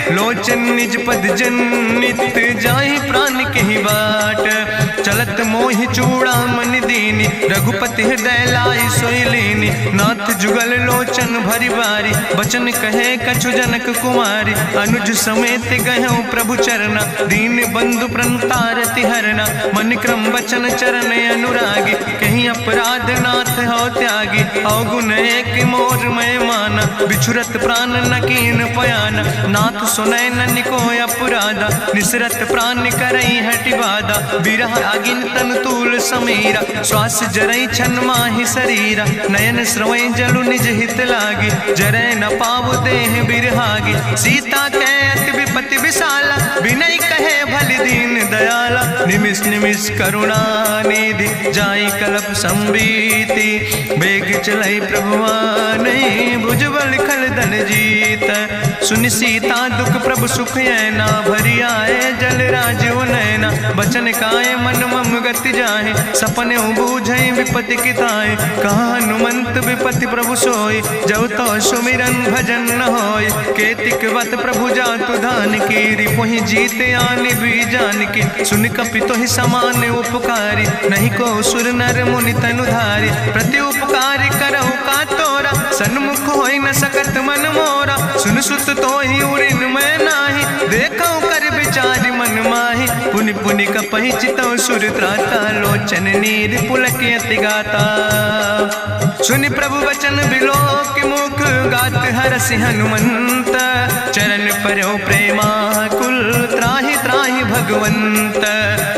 लोचन निज पद जनित, जाहि प्राण के बाट। चलत मोहि चूड़ामन दीनी, रघुपति हृदय लाई सोई लीनी। नाथ जुगल लोचन भरि बारी, बचन कहे कछु जनक कुमारी। अनुज समेत गहु प्रभु चरना, दीन बंधु प्रणतारति हरना। मन क्रम वचन चरण अनुरागी, कहीं अपराध नाथ हो त्यागी। अवगुण एक मोर मैं माना, बिछुरत प्राण न कीन पयाना। नाथ सुनय नन को अपराधा, निसरत प्राण करई हटि बाधा। बिरह आगिन तन तूल समीरा, श्वास जरई छन माहि शरीरा। नयन श्रवै जलु निज हित लागी, जरय न पाव देह बिरहागी। सीता के अति विपति विशाला, विनय कहे भलि दीन दयाला। निमिष निमिष करुणा निधि, जाई कलप संबीति। बेग चलई प्रभुवानै, भुजबल खल धन जीत। सुनि सीता दुख प्रभु सुख ऐना, भरि आए जल राजो नैना। बचन काए मन मम गति जाहे, सपने बूझई विपति किताए। कहा हनुमंत विपति प्रभु सोई, जब तो सुमिरन भजन न होय। केतिक वत प्रभु जातु धान की, रिपुहि जीत आनि भी जान की। सुन कपि तोहि समान उपकारी, नहीं को सुर नर मुनि तनुधारी। प्रति उपकार करहु का तोरा, सन्मुख होई न सकत मन मोरा। सुन सुत तोहि उरिन मैं नाही, देखौ कर विचार मन माहि। पुनि पुनि कपहि चितौ सुर त्राता, लोचन नीर पुलक अति गाता। सुनि प्रभु वचन बिलोक मुख, गात हरषि हनुमंत। चरण परौ प्रेमाकुल, त्राहि त्राहि भगवंत।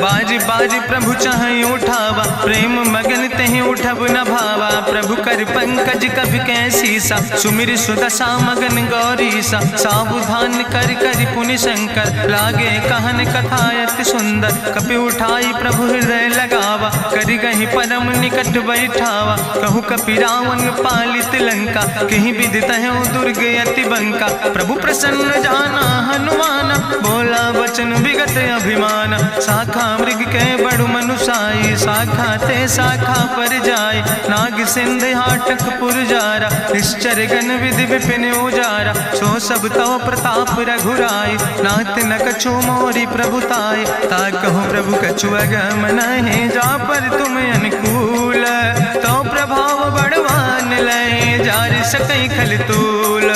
बाज बाज प्रभु चाहि उठावा, प्रेम मगन तहि उठब न भावा। प्रभु कर पंकज कभि कैसीसा, सुमिर सुदशा मगन गौरीसा। सावधान कर कर पुनि शंकर, लागे कहन कथा अति सुंदर। कपि उठाई प्रभु हृदय लगावा, करि गहि परम निकट बैठावा। कहु कपि रावण पालित लंका, कहीं विधि तहु दुर्ग अति बंका। प्रभु प्रसन्न जाना हनुमाना, बोला वचन विगत अभिमान। शाखा मृग के बड़ु मनुसाई, शाखा ते शाखा पर जाय। नाग सिंध हाटक पुरजारा, निश्चर गण विधि विपिन उजारा। सो सब तव प्रताप रघुराई, नाथ न कछु मोरी प्रभुताय। ता कहु प्रभु कछु अगम नहीं, जा पर तुम अनुकूल। तो प्रभाव बड़वान लय, जार सकई खल तूल।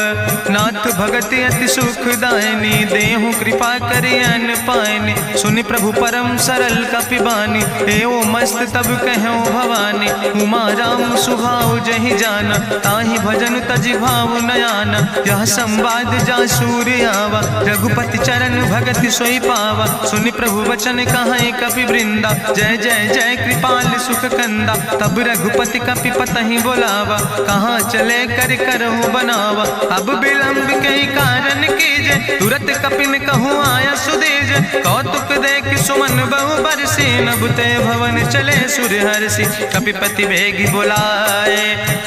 नाथ भगति अति सुखदायनी, देहु कृपा करि अन पायनि। सुनि प्रभु परम सरल कपिबानी, एओ मस्त तब कहौ भवानी। उमा राम सुभाव जहि जाना, ताहि भजन तजि भाव नयाना। यह संवाद जा सूर्य आवा, रघुपति चरण भगति सोई पावा। सुनि प्रभु वचन कहै कपि वृंदा, जय जय जय कृपाल सुख कंदा। तब रघुपति कपि पतहि बोलावा, कहाँ चले कर करहु बनावा। अब विलंब कई कारण कीजे, तुरत कपिन कहूँ आया सुदेज। कौतुक देख सुमन बहु बरसी, नभ ते भवन चले सुर हर्षि। कपिपति वेगी बुलाए,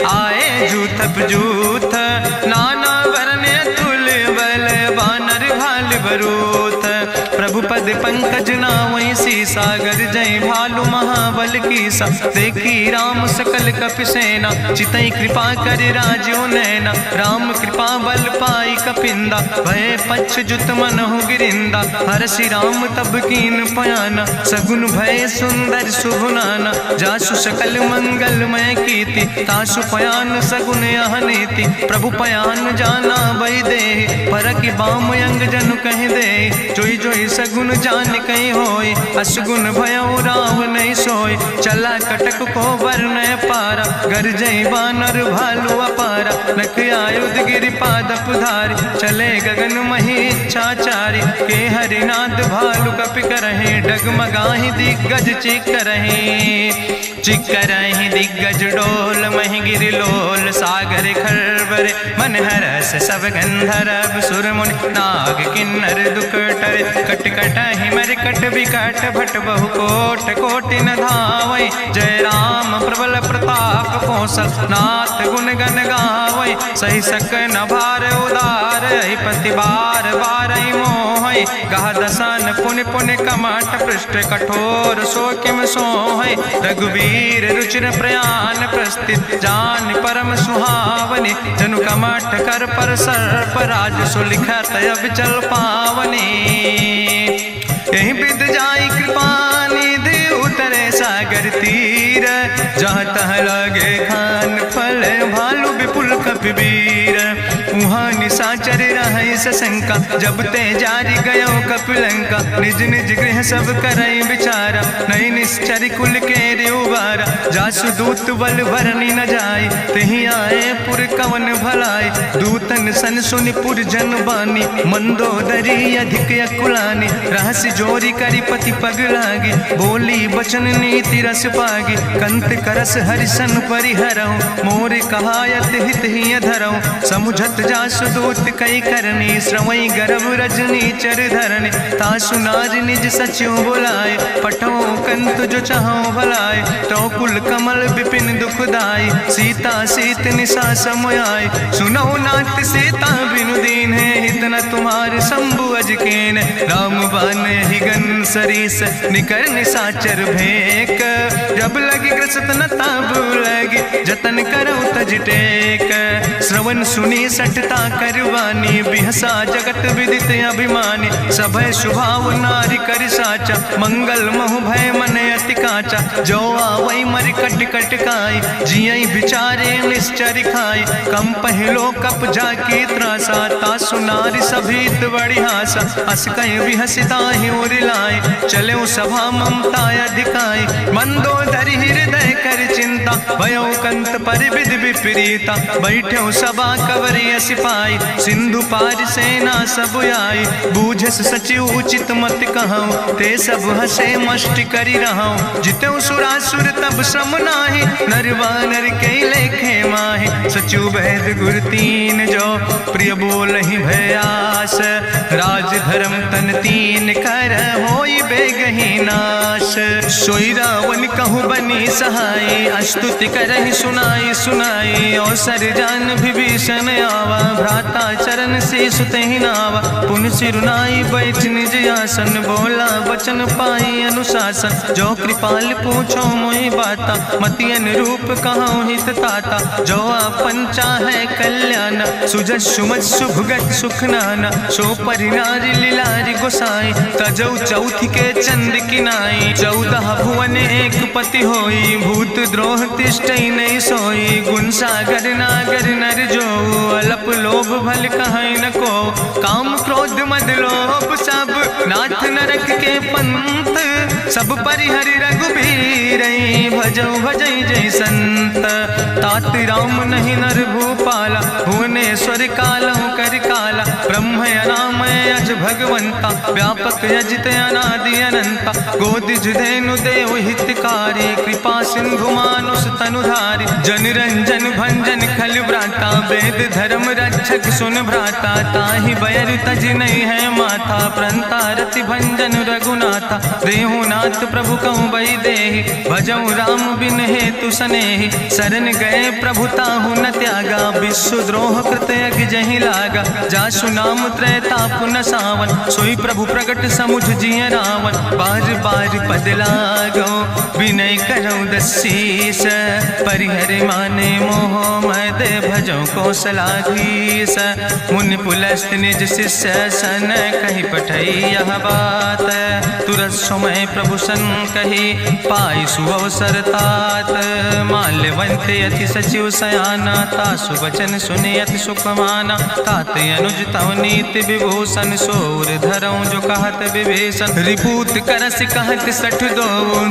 आए जूथप जूथ। नाना वरण अतुल बल, बानर भाल बरूथ। प्रभु पद पंकज नावै सीसा, गरजै भालु महाबल कीसा। देखी राम सकल कपि सेना, चितई कृपा कर राजो नैना। राम कृपा बल पाई कपिंदा, भय पक्ष जुत मनहु गिरिंदा। हरषि राम तब कीन पयाना, सगुन भय सुंदर शुभनाना। जासु सकल मंगलमय कीर्ति, तासु पयान सगुन अहनीति। प्रभु पयान जाना वै दे, परकि बाम अंग जनु कह दे। जोई जोई सगुन गुण जान कहीं होय, असगुण भयो राव नहीं सोय। चला कटक को वर्ण पारा, गरजई बानर भालू अपारा। नख आयुध गिरि पादप धारी, चले गगन मही इच्छाचारी। के हरिनाद भालू कपि करहि, डगमगाहि दिग्गज चिक करहि। चिक करहि दिग्गज डोल, महि गिरि लोल सागर खरबर। मन हरस सब गंधर्व सुर मुनि, नाग किन्नर दुख टरे। कट कटहि मरकट विकट, भट बहु कोट कोटि न धावै। जय राम प्रबल प्रताप कौशल, नाथ गुण गण गावै। सही सक न भार उदार, पति बार बार मोहै। गह दसन पुन पुन कमठ, पृष्ठ कठोर सो किम सोहै। रघुवीर रुचिर प्रयाण, प्रस्थित जान परम सुहावनी। जनु कमठ कर पर सर्प, राज सुलिखत अब चल पावनी। यही बिद जाई कृपा निधि, उतरे सागर तीर। जहाँ तह लगे खान फल, भालू विपुल कपिवीर। उहाँ निशाचर रहै सशंका, जब ते जारी गयो कपिलंका। निज निज गृह सब करई विचारा, नहीं निश्चर कुल के रेउबारा। जासु दूत बल भरनी न जाय, तेहि आए पुर कवन भलाई। दूतन सन सुनि पुर जन बानी, मंदोदरी अधिक अकुलानी। रहस्य जोरी करि पति पग लागी, बोली बचन नीति रस पागी। कंत करस हरिसन परिहरऊँ, मोर कहायत हित ही धरऊँ। समुझत जासु दूत कई करनी, श्रवई गर्भ रजनी चर धरनी। तासु नारी निज सचिव बुलाए, पठो कंत जो चाहो भलाए। तो कुल कमल विपिन दुखदाई, सीता सीत निशा समयाय। सुनो नाथ सीता बिनु दीन है, हित न तुम्हारे शंभु अजकेन। राम बान ही गन सरीस, निकर निशाचर भेक। जब लगी ग्रसत न ताब लगी, जतन करो तज टेक। श्रवण सुनी सठता करवानी, बिहसा जगत विदित अभिमानी। सभय स्वभाव नारी कर साचा, मंगल महु भय मन अति काचा। जो आवै मर कट कट खाई, जियई बिचारे निश्चर खाई। कम पहलो कप जाकी त्रासा, तासु नारी सभीत बड़ी हासा। हस कहीं भी हसिता ही उरिलाई, चले सभा ममता अधिकाई। मंदोदरी हृदय कर चिंता, भयो कंत पर विध विपरीता। बैठे सभा कवरिय सिपाही, सिंधु पार सेना सब आई। बूझस सचिव उचित मत कहूँ, ते सब हसे मष्ट करी रहूँ। जितेऊ सुरासुर तब श्रम नाही, नर वानर के लेखे माहि। सचिव वैद गुर तीन जो, प्रिय बोल ही भयास। राज धर्म तन तीन कर, होई बेगही नाश। सोई रावण कहूँ बनी सहाय, अस्तुति करहि सुनाई सुनाई। अवसर जान विभीषण आवा, भ्राता चरण से सुतहि नावा। पुन सिरुनाई बैठ निज आसन, बोला वचन पाई अनुशासन। जो कृपाल पूछो मोहि बाता, मति अनुरूप कहूँ हित ताता। जो आपन चाहे कल्याण, सुजस सुमत सुभगत सुख नाना। सो परिनारी लीलारी गोसाई, तजौ चौथी के चंद किनाई। 14 भुवन एक पति होई, भूत द्रोह तिष्ठई नहीं सोई। गुण सागर नागर नर जो, अलप लोभ भल कहीं न को। काम क्रोध मद लोभ सब, नाथ नरक के पंथ। सब परिहरि रघुबीर, भजो भजई जय संत। तात राम नहीं नर भूपाला, भुवनेश्वर कालहु कर काला। ब्रह्म अनामय अज भगवंता, व्यापक यजित अनादि अनंता। गोदिज धेनु देव हितकारी, कृपा सिंधु मानुष तनुधारी। जन रंजन भंजन खल व्राता, वेद धर्म रक्षक सुन भ्राता। ताहि बैर तज नहीं है माथा, प्रंता रति भंजन रघुनाथा। देहु नाथ प्रभु कहूँ बई देहि, भजऊ राम बिन हेतु सनेहि। शरण गए प्रभु ताहु न त्यागा, विश्व द्रोह कृत यज्ञ जहि लागा। जासु नाम त्रैताप न सावन, सोई प्रभु प्रगट समुझ जिय रावण। बार बार पद लागो विनय करो दसीस परिहर माने मोह मद भजो कौशलाधीश मुनि पुलस्त निज शिष्य सन कही पठई यह बात तुरत समय प्रभु सन कही पाई सुअवसर तात माल्यवंत अति सचिव सयाना तासु वचन सुने अति सुख माना तात अनुज तव नीति विभूषण सोर धरऊं जो कहत विभीषण रिपूत करस कहत सठ दो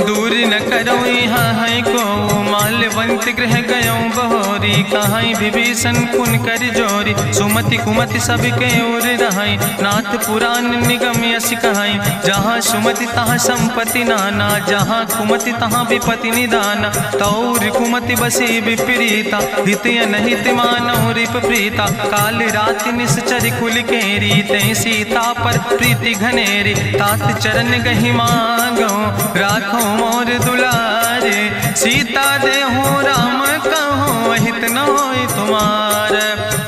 दूर न करो यहाँ है को माल्यवंत गृह गयो बहोरी कहाई विभीषण पुन कर जोरी सुमति कुमति सबके ओर रहाई नाथ पुराण निगम यश कहाई जहाँ सुमति तहाँ संपत्ति नाना जहाँ कुमति तहाँ विपति निदाना तौर कुमति बसी विपरीता हित अनहित मानव रिप प्रीता काल राति निश्चर कुल केरी तै सीता पर प्रीति घनेरी तात चरण गहि मांगो राखो मोर दुलारे सीता दे हो राम कहो अहित न होय तुम्हार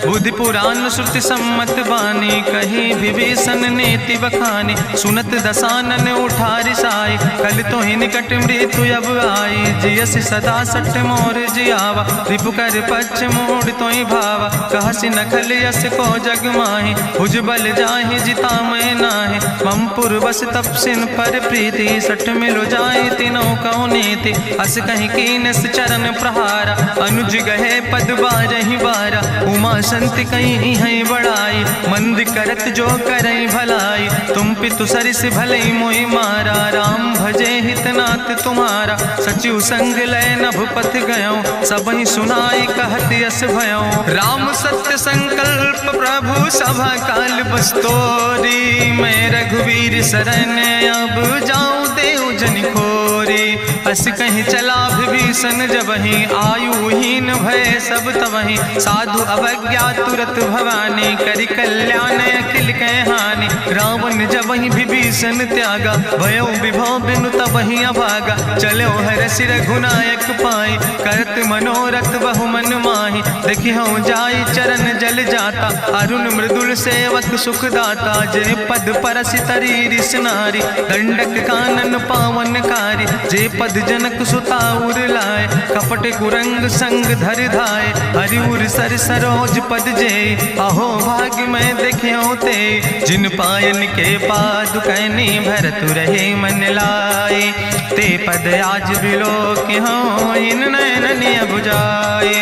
बुद्धि पुराण श्रुति सम्मत बानी कही विभीषण नीति बखानी सुनत दसानन उठारि साई कल तो ही निकट मृत्यु अब आई जियस सदा सट मोर जियावा रिपु कर पक्ष मोड़ तो ही भावा कहसी नखल यस को जग माही भुज बल जाहि जिता मैं नाही ममपुर बस तपसिन पर प्रीति सठ मिलो जाए तीनों कौ नीति अस कहीं कीनस चरण प्रहारा अनुज गहे पद बारहि बारा उमा संत कहीं है बड़ाई मंद करत जो करई भलाई तुम पितु सरिस भले मोहि मारा राम भजे हितनाथ तुम्हारा सचिव संग लय नभ पथ गयो सबहि सुनाई कहत यस भयो राम सत्य संकल्प प्रभु सभा काल बस्तोरी मैं रघुवीर शरण अब जाऊं देव जन खोरी अस कहीं चला विभीषण जबहि आयुहीन भय सब तबहि साधु अवज्ञा तुरत भवानी करि कल्याण अखिल कह हानि रावण जबहि विभीषण त्यागा भयो विभव बिनु तबहि अभागा चलो हरसि रघुनायक पाई करत मनोरथ बहु मन माहि देखियो जाई चरण जल जाता अरुण मृदुल सेवक सुख दाता जे पद परसि तरी रिस नारी दंडक कानन पावन कारी जे पद जनक सुता उर लाए कपट कुरंग संग धर धाय हरिउर सर सरोज पद जे अहो भाग्य में देखियो ते जिन पायन के पादु कहनी भरत रहे मन लाए ते पद आज बिलोक हो इन नयन बुझाए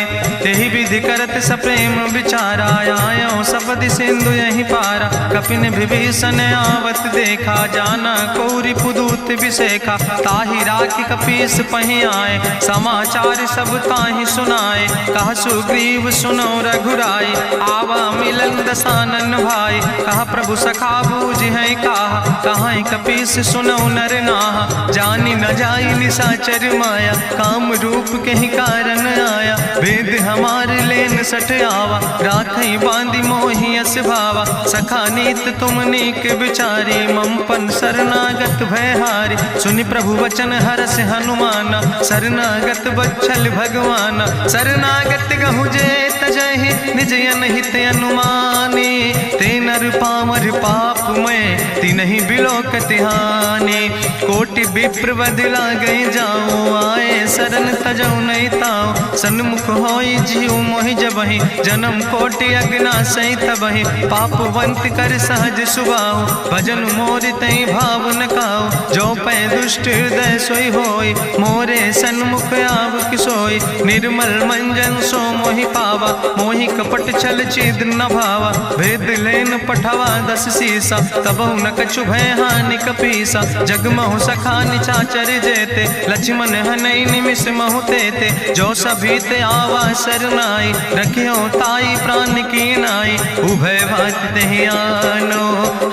तेहि विधि करत सप्रेम विचारा आयो सपदि सिंधु यही पारा कपिन विभीषण आवत देखा जाना कौरि पुदूत विशेखा ताहि राखी कपीस पहि आए समाचार सब ताहि सुनाए कहा सुग्रीव सुनो रघुराई आवा मिलन दसानन भाई कहा प्रभु सखा बूझ है कहा कपीस सुनो नर नाहा जानी न जाई निशाचर माया काम रूप के ही कारण आया वेद हमार लेन सठ आवा राखई बांधी मोहि अस भावा सखा नीत तुम नीक विचारी ममपन शरणागत भय हारी सुनि प्रभु वचन हरस हनुमाना शरणागत बच्छल भगवाना शरणागत गहु जे तजहि निज अनहित अनुमानी ते नर पामर पाप में तिनहि बिलोकत हानि कोटि विप्र बदला गई जाऊं आए शरण तजौ नहीं ताऊं सन्मुख होई जीव मोहि जबहि जन्म कोटि अग्ना सही तबहि पापवंत कर सहज सुभाऊ भजन मोर तई भाव न खाओ जो पै दुष्ट हृदय सोई होई मोरे सन्मुख आव किसोई निर्मल मंजन सो मोहि पावा मोहि कपट छल छिद न भावा भेद लेन पठवा दस सीसा तबहु न कछु भय हानि कपीसा जगमहु सखा निचाचर जेते लक्ष्मण हनई निमिष महु तेते जो सभी ते आवा सरनाई रखियो ताई प्राण की नाई उभय भात तेहि आनो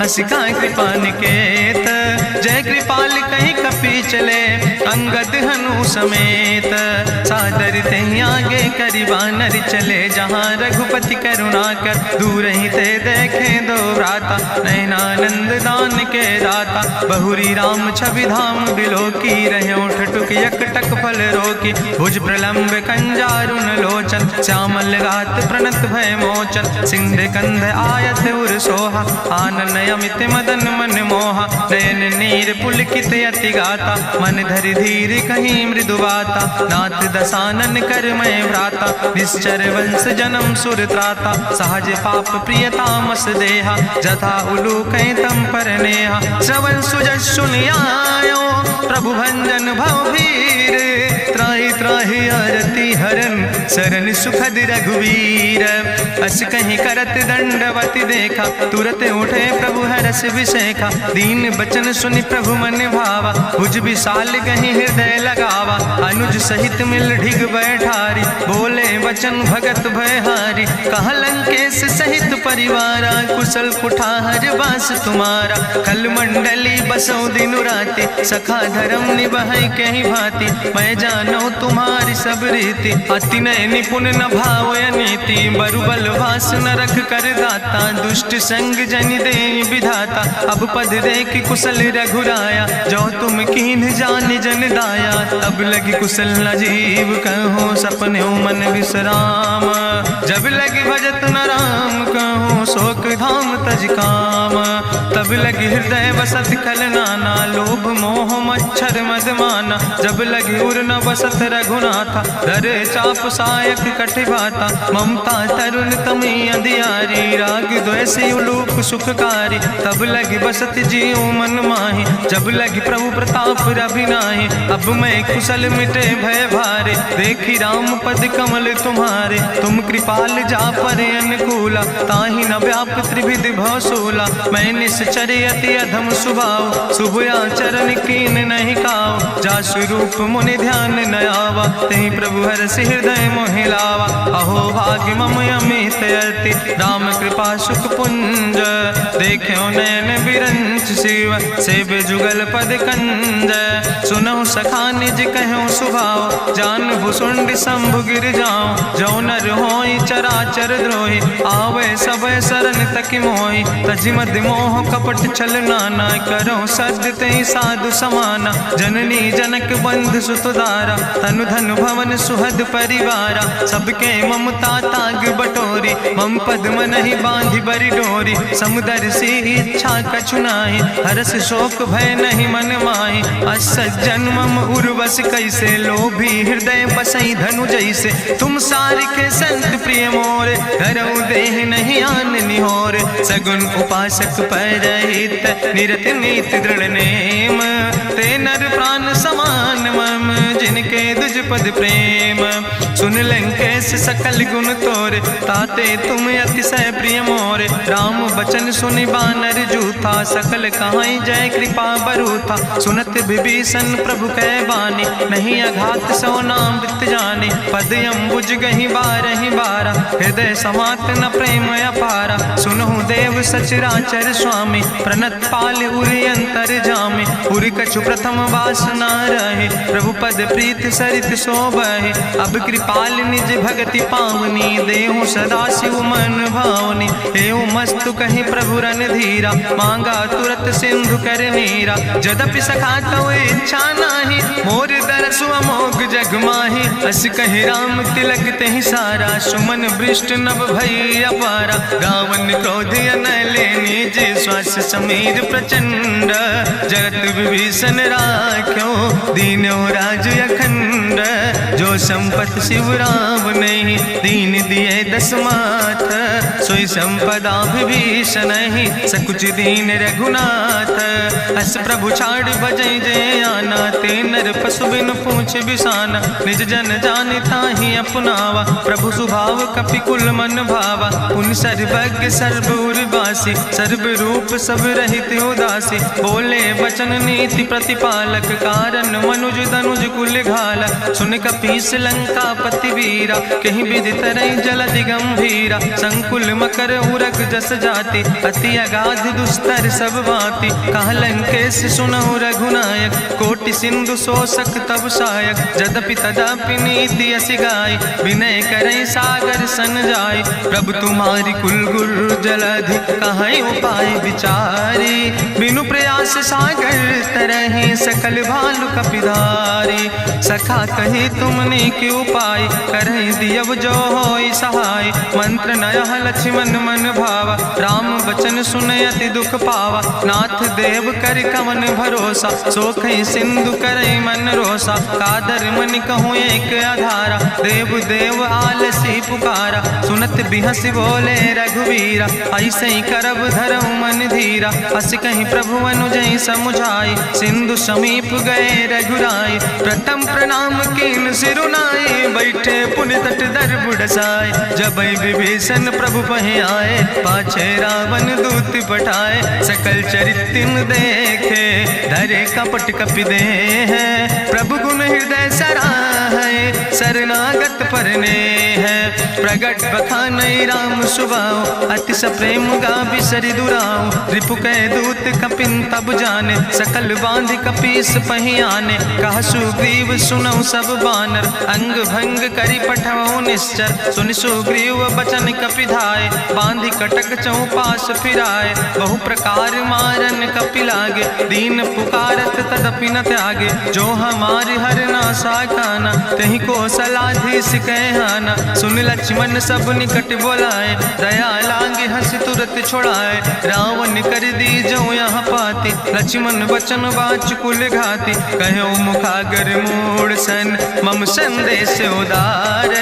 हसिका कृपा निकेत जय कृपाल कहीं कपी चले अंगद हनु समेत सादर तेहि आगे करि बानर चले जहाँ रघुपति करुणा कर दूर ही ते देखे दो भ्राता नयनानंद दान के दाता बहुरी राम छवि धाम बिलोकी रह्यो ठटुक यकटक फल रोकी भुज प्रलंब कंजारुन लोचन श्यामल गात प्रणत भय मोचन सिंध कंध आयत उर सोहा आनन अमित मदन मन मोहा नयन वीर पुलकित अति गाता, मन धरि धीर कहीं मृदु बाता, नाथ दसानन कर मैं भ्राता, निश्चर वंश जन्म सुर त्राता, सहज पाप प्रिय तामस देहा, जथा उलूक तम पर नेहा, श्रवण सुजस सुनियायो प्रभु भंजन भवभीर, त्राहि त्राहि आरती हरन शरण सुखद रघुवीर, अस कहीं करत दंडवत देखा, तुरत उठे प्रभु हरस विषेखा, दीन बचन सुनि प्रभु मन भावा, भुज विशाल कहीं हृदय लगावा, अनुज सहित मिल ढिग बैठारी, बोले वचन भगत भयहारी, कहा लंकेश सहित परिवारा, कुशल कुठार वास तुम्हारा, कल मंडली बसो दिनु राति, सखा धर्म निभाई कहीं भांति, मैं जानो तुम्हारी सब रीति, अति नय निपुण न भाव नीति, बरुबल वास न रख कर दाता, दुष्ट संग जन दे विधाता, अब पद देख कुशल रघुराया, जो तुम कीन जान जन दाया, तब लगी कुशल न जीव कहो, सपने मन विश्राम, जब लगी भजत न राम कहो, शोक धाम तज काम, तब लगी हृदय बसत खल नाना, लोभ मोह मच्छर मद माना, जब लगी उर न बसत रघुनाथा, धरे चाप सायक कटिभाता, ममता तरुण तमी अंधियारी, राग द्वेष उलूक सुखकारी, तब लगी बसत जीव मन माही, जब लगी प्रभु प्रताप रभिनाही, अब मैं कुशल मिटे भय भारे, देखी राम पद कमल तुम्हारे, तुम कृपाल जा पर अनुकूला, ताहि न व्याप त्रिविध भवसूला, मैं निश्चर अति अधम स्वभाव, शुभ आचरण कीन नहीं काव, जा स्वरूप मुनि ध्यान न आवा, तहि प्रभु हरष हृदय मोहि लावा, अहो भाग्य मम अमित अति, राम कृपा सुख पुंज, देखो नैन बिरंच शिव, सेव जुगल पद कंज, सुनहु सखा निज कहो सुभाव, जान भुसुंड शंभु गिर जाओ, जो नर होई चराचर द्रोही, आवे सब शरण तक मोहि, तजि मद मोह कपट छल नाना, करो सद्य तेहि साधु समाना, जननी जनक बंधु सुतदारा, तनु धन भवन सुहद परिवारा, सबके ममता ताग बटोरी, मम पद मनहि बांधि बरि डोरी, समुदर सी इच्छा कछु नाही, हरस शोक भय नहीं मन माही, असज्जन मम उर्वश कैसे, लोभी हृदय बसई धनु जैसे, तुम सारिके संत प्रिय मोरे, धरऊ देह नहीं आन निहोर, सगुन उपासक परहित, निरत नीति दृढ़ नेम, ते नर प्राण समान मम, जिनके दुज पद प्रेम, सुन लंकेश सकल गुण तोरे, ताते तुम अतिशय प्रिय मोरे, राम बचन सुनि बानर जूथा, सकल कहाई जय कृपा बरूथा, सुनत विभीषण प्रभु कै बानी, नहीं अघात सो नाम वृत जाने, पद अम्बुज गहि बारहि बारा, हृदय समात न प्रेम अपारा, सुनहु देव सचराचर स्वामी, प्रणत पाल उरि अंतर जामे, उरि कछु प्रथम वासना रहे, प्रभु पद प्रीत सरित शोभहे, अब कृपाल निज भगति पावनी, देहु सदा शिव मन भावनी, एवं मस्तु कहीं प्रभु रन धीरा, मांगा तुरत सिंधु कर नीरा, जदपि सखा तो इच्छा नाही, मोर दरसु अमोघ जग माही, अस कहि राम तिलक तेहि सारा, सुमन वृष्ट नभ भई अपारा, गावन क्रोध अनले निज, श्वास समीर प्रचंड, जगत विभीषण राख्यो, दीनो राज अखंड, जो संपत शिव राम नहीं, दीन दिए दस माथ, सोई संपदा विभीषण नहीं, सकुच दीन रघुनाथ, अस प्रभु छाड़ भजई जय आना, ते नर पशु बिन पूछ बिसाना, निज जन जान ताहि अपनावा, प्रभु स्वभाव कपि कुल मन भावा, पुन सर्वज्ञ सर्वउर्वासी, सर्व रूप सब रहित उदासी, बोले वचन नीति प्रतिपालक, कारण मनुज धनुज कुल घाला, सुन कपीस लंका पति वीरा, कहीं विधि तरई जलधि गंभीरा, संकुल मकर उरग जस जाति, अति अगाध दुस्तर सब भांति, कहा लंकेश सुनहु रघुनायक, कोटि सिंधु शोषक तब सा सुखायक जदपि तदपि नीति असि गाय विनय करई सागर सन जाय प्रभु तुम्हारी कुल गुरु जलधि कहीं उपाय विचारी बिनु प्रयास सागर तरहि सकल भालु कपिधारी सखा कही तुमने के उपाय करहि दियव जो होई सहाय मंत्र नयह लक्ष्मण मन भावा राम वचन सुनयति दुख पावा नाथ देव कर कवन भरोसा सोखई सिंधु करई मन रोसा कादर मन कहूँ एक आधारा देव देव आलसी पुकारा सुनत बिहस बोले रघुवीरा ऐसे ही करब धरऊ मन धीरा अस कहीं प्रभु अनुजय समुझाई सिंधु समीप गए रघुराई प्रथम प्रणाम कीन सिरुनाई बैठे पुनि तट दर बुढ़साए जब विभीषण प्रभु पहे आए पाछे रावण दूत पठाए सकल चरित्र देखे धरे कपट कपि दे है प्रभु गुण हृदय सराहै शरणागत परने है प्रगट बखानई राम सुभाव अति प्रेम गा बिसरि दुराव रिपु कै दूत कपिन तब जाने सकल बांध कपीस पहि आने कह सुग्रीव सुनऊ सब बानर अंग भंग करि पठवऊ निश्चर सुनि सुग्रीव बचन कपिधाय बांधि कटक चौपास फिराए बहु प्रकार मारन कपि लागे दीन पुकारत तदपि न त्यागे जो हमारी हर ना साकाना तही को सलाधीस कहना सुन लक्ष्मण सब निकट बोलाए दया लागे हंस तुरत छोड़ाए रावण कर दी जो यहाँ पाती लक्ष्मण बचन बाच कुल घाती कहो मुखागर मूड सन मम संदेश उदार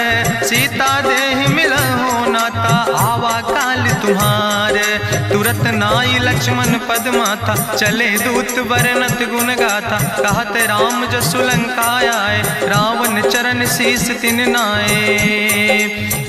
सीता देह मिला हो नाता आवा काल तुम्हारे तुरत नाई लक्ष्मण पद माथा चले दूत बरनत गुण गाथा कहत राम जसु लंका आए रावण चरण शीस तिन नाए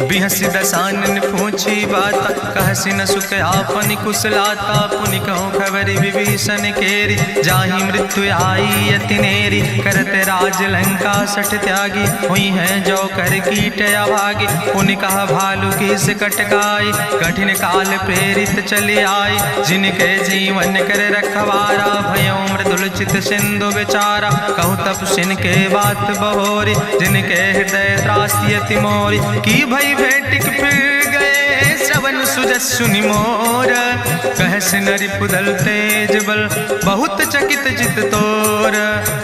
बिहस दसानन पूछी बात कहसी न सुख आपन कुशलाता पुनि कहूँ खबर विभीषण केरी जाहि मृत्यु आई यति नेरी करत राज लंका सठ त्यागी हुई है जो कर कीट अभागी पुनि कहा भालू की से कटकाई कठिन काल प्रेरित चली आई जिनके जीवन कर रखवारा भयो मृदुल चित सिंधु विचारा कहु तप सिन के बात बहोरी जिनके हृदय त्रासियति मोरी की भई भेटिक फिर गए श्रवण सुजस्सु निमोर कहस नरि पुदल तेज बल बहुत चकित चित तोर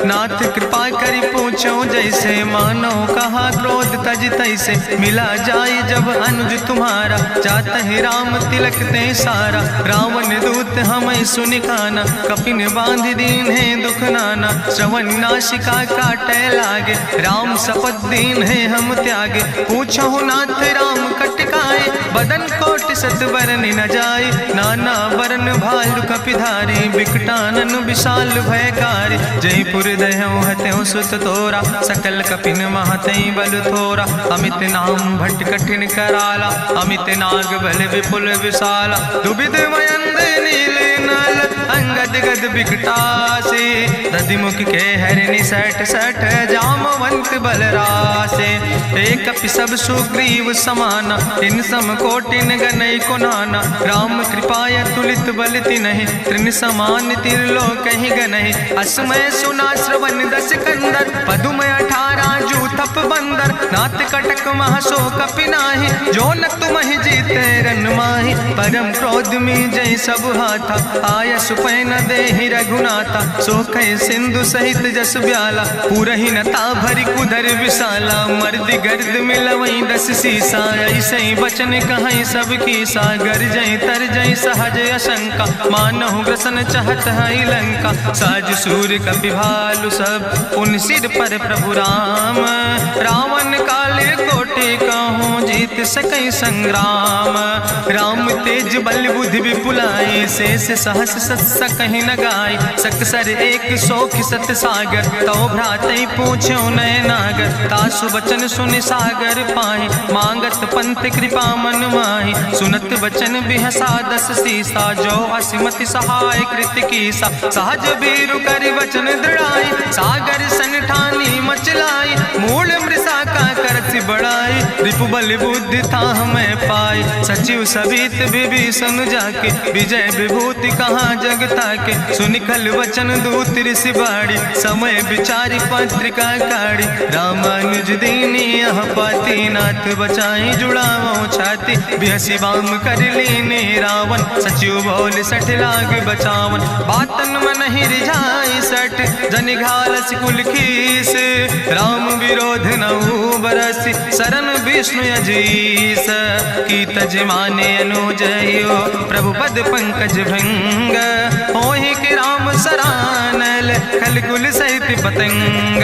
नाथ कृपा करी पूछो जैसे मानो कहा क्रोध तज तैसे मिला जाए जब अनुज तुम्हारा जात है राम तिलक ते सारा रावण दूत हमें सुनिकाना कपिन बांध दीन है दुख नाना श्रवण नाशिका काटे लागे राम शपथ दीन है हम त्यागे पूछो नाथ राम कटकाए बदन कोट सत वरन न जाए नाना वरन भालु कपिधारी विकटानन विशाल भयकारी जयपुर दह्यों हत्यों सुत तोरा सकल कपिन महतई बल थोरा अमित नाम भट्ट कठिन कराला अमित नाग बल विपुल विशाला दुबिद मयंद नील नल अंगद गद विकटासे दधिमुख के हरिणि सठ सठ जामवंत बलरासे एक कपि सब सुग्रीव समाना इन सम कोटिन गनई को नाना राम कृपाय तुलित बल तिनहि त्रिन समान तिरलोक ही गनहि असमय सुना श्रवण दस कंदर पदुम 18 जूथप बंदर नाथ कटक महसो कपि नाही जो न तुम ही जीते रन माही परम क्रोध में जय सब हाथा आय सुपै न देहि रघुनाथा सोखे सिंधु सहित जस ब्याला पूरहि नता भरि कुधर विशाला मर्द गर्द मिलवई 10 सीसा ऐसे बचन कहीं सब की सागर जय तर जय सहज अशंका मानहु ग्रसन चाहत है लंका साज सूर कपि भालु सब उन सिर पर प्रभु राम रावण काले कोटि कहूँ जीत सकई संग्राम राम तेज बल बुद्धि विपुलाई शेष सहस सत्स कहीं न गाय सकसर 100 सत सागर तो भ्रातई पूछो नय नागर तासु बचन सुनि सागर पाहि मांगत पंथ कृपा मन माहि सुनत बचन बिहसा 10 सीसा जो असिमति सहाय कृत कीसा सहज बीरु करि वचन दृढ़ाई सागर सन ठानी मचलाई मूल मृषा का करसि बड़ाई रिपु बल बुद्धि था हमें पाई, सचिव सवित विभीषण जाके, विजय विभूति कहाँ जग ताके, सुनिखल वचन दूत ऋषि बाड़ी, समय विचारी पत्रिका काढ़ी, रामानुज दीनी यह पाती, नाथ बचाई जुड़ावो छाती, बिहसी बाम कर लीने रावण, सचिव बोल सठ लाग बचावन, बातन मन ही रिझाई सठ, जन घालस कुल खीस, राम विरोध नऊ बरसी, शरण विष्णु अजीस, की तज माने अनुजयो, प्रभु पद पंकज भंग, होहि के राम सरानल, खल कुल सहित पतंग,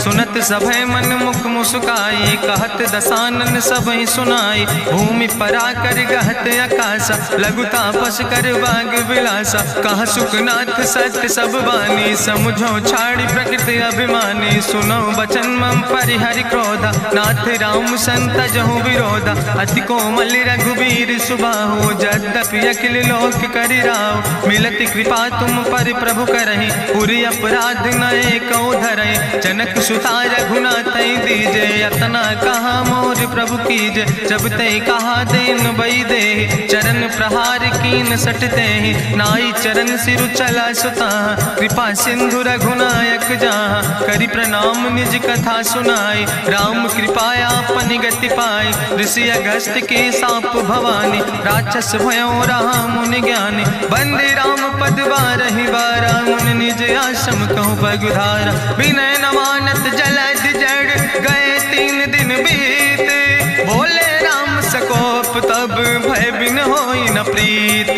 सुनत सभय मन मुख मुस्काई, कहत दसानन सबहि सुनाई, भूमि परा कर गहत आकाशा, लघु तापस कर बाग विलासा, कहा सुखनाथ सत्य सब बानी, समुझो छाड़ी प्रकृति अभिमानी, सुनो बचन मम परिहरि क्रोधा, नाथ राम संत जहु विरोधा, अति कोमल रघुबीर सुबाहु, यद्यपि अखिल लोक करि राव, मिलति कृपा तुम पर प्रभु करहि, पुरि अपराध नए कौ धरहि, जनक सुता रघुनाथ दीजे, यतना कहा मोर प्रभु कीजे, जब ते कहा देन बई दे, चरण प्रहार कीन सटते, नाई चरण सिरु चला सुता, कृपा सिंधु रघुनायक जहाँ, करि प्रणाम निज कथा सुनाई, राम कृपाया अपनी गति पाई, ऋषि अगस्त के साप भवानी, राक्षस भयो रहा मुनि ज्ञानी, बंदे राम पद बारहि बारा, मुनि निज आश्रम कहु पगुधारा, विनय न मानत जलद जड़, गए 3 दिन बीते, बोले राम सकोप तब भय बिन होई न प्रीत,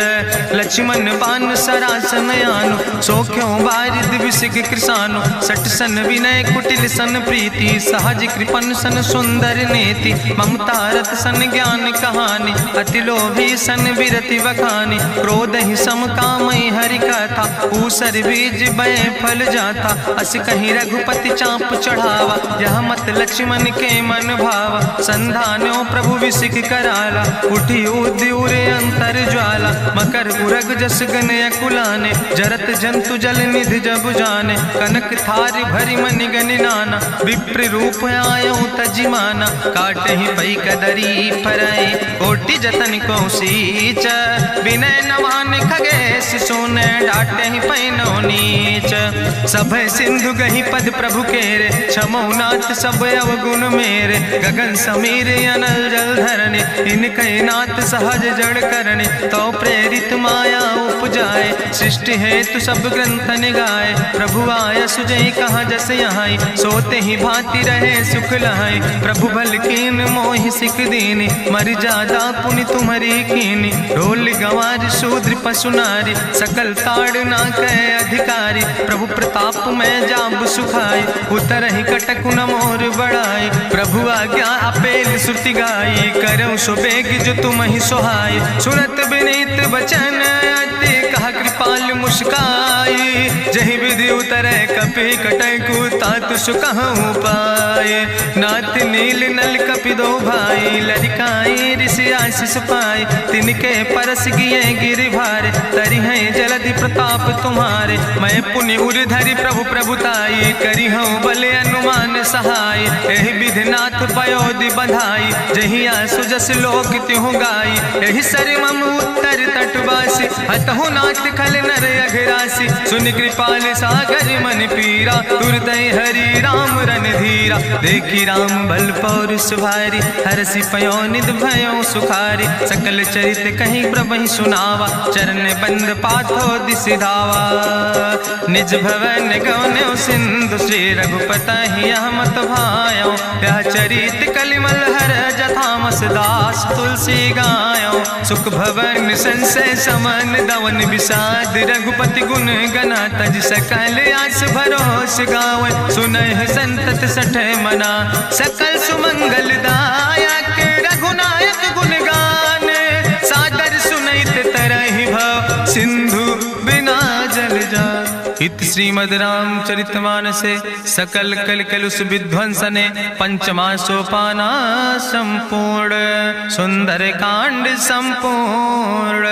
लक्ष्मण बान सरासन आनु, सोख्यो बारिद विसिक कृसानु, सठ सन विनय कुटिल सन प्रीति, सहज कृपन सन सुंदर नेति, ममता रत सन ज्ञान कहानी, अति लोभी सन विरति बखानी, क्रोध ही सम कामई हरि कथा, ऊसर बीज बय फल जाता, अस कहीं रघुपति चाप चढ़ावा, यह मत लक्ष्मण के मन भावा, संधानो प्रभु विसिक कराला, उठी उद्युरे अंतर ज्वाला, मकर उरग जस गन अकुलाने, जरत जंतु जल निधि जब जाने, कनक थारी भरी मनि गनि नाना, विप्र रूप आयो तजिमाना, काटे ही पई कदरी फरई, कोटि जतन को सींच, विनय नवान खगेश सोने, डाटे ही पैनो नीच, सब सिंधु गही पद प्रभु केरे, क्षमो नाथ सब अवगुण मेरे, गगन समीर अनल जल धरने, इनके नाथ सहज जड़ करने, तो प्रेरित माया उपजाए, सृष्टि हेतु सब ग्रंथ निगाए, प्रभु आय सुजई कहा जस यहाँ, सोते ही भांति रहे सुख लहाई, प्रभु भल कीन मोहि सिख दीनी, मर जादा पुनि तुम्हारी कीनी, ढोल गंवार शूद्र पशु नारी, सकल ताड़ ना कहे अधिकारी, प्रभु प्रताप में जाब सुखाई, उतर ही कटक न मोर बड़ाई, प्रभु आज्ञा अपेल श्रुति गाई, करऊँ सो बेग जो तुम ही सोहाई, सुनत विनीत बचन अति, कहा कृपाल मुस्काई, जही विधि उतरे कपि कटकु, तात सुकहु पाए, नाथ नील नल कपि दो भाई, लरिकाई ऋषि आशीष पाए, तिनके परस गिए गिरि भारे, तरि हैं जलधि प्रताप तुम्हारे, मैं पुनि उर धरि प्रभु प्रभुताई, करी हूँ बल अनुमान सहाय, एहि विधिनाथ पयोधि बधाई, जहिया सुजस लोक त्यों गाई, एहि सर मम उत्तर तटवासी, हतहु नाथ खल नर अघरासी, सुन कृपाल सागर मन पीरा, तुरतै हरि राम रन धीरा, देखी राम बल पौरुष भारी, हरसि पयो निध भयो सुखारी, सकल चरित कहीं प्रभु सुनावा, चरण बंद पाथो दिसि धावा, निज भवन गौन्यो सिंधु, श्री रघुपति मत भायो, यह चरित कलिमल हर जथामस दास तुलसी गायो, सुख भवन संसय समन दवन विषाद, रघुपति गुण गना तज सकल आस भरोस गावे, सुनहि संतत सठ मना, सकल सुमंगल दायक, रघुनायक गुण गाने, सादर सुनैत तरहि भव, सिंधु बिना जल जा, इत श्रीमद् रामचरितमानसे, सकल कल कलुष विध्वंसने, पंचमा सोपाना संपूर्ण, सुंदर कांड संपूर्ण।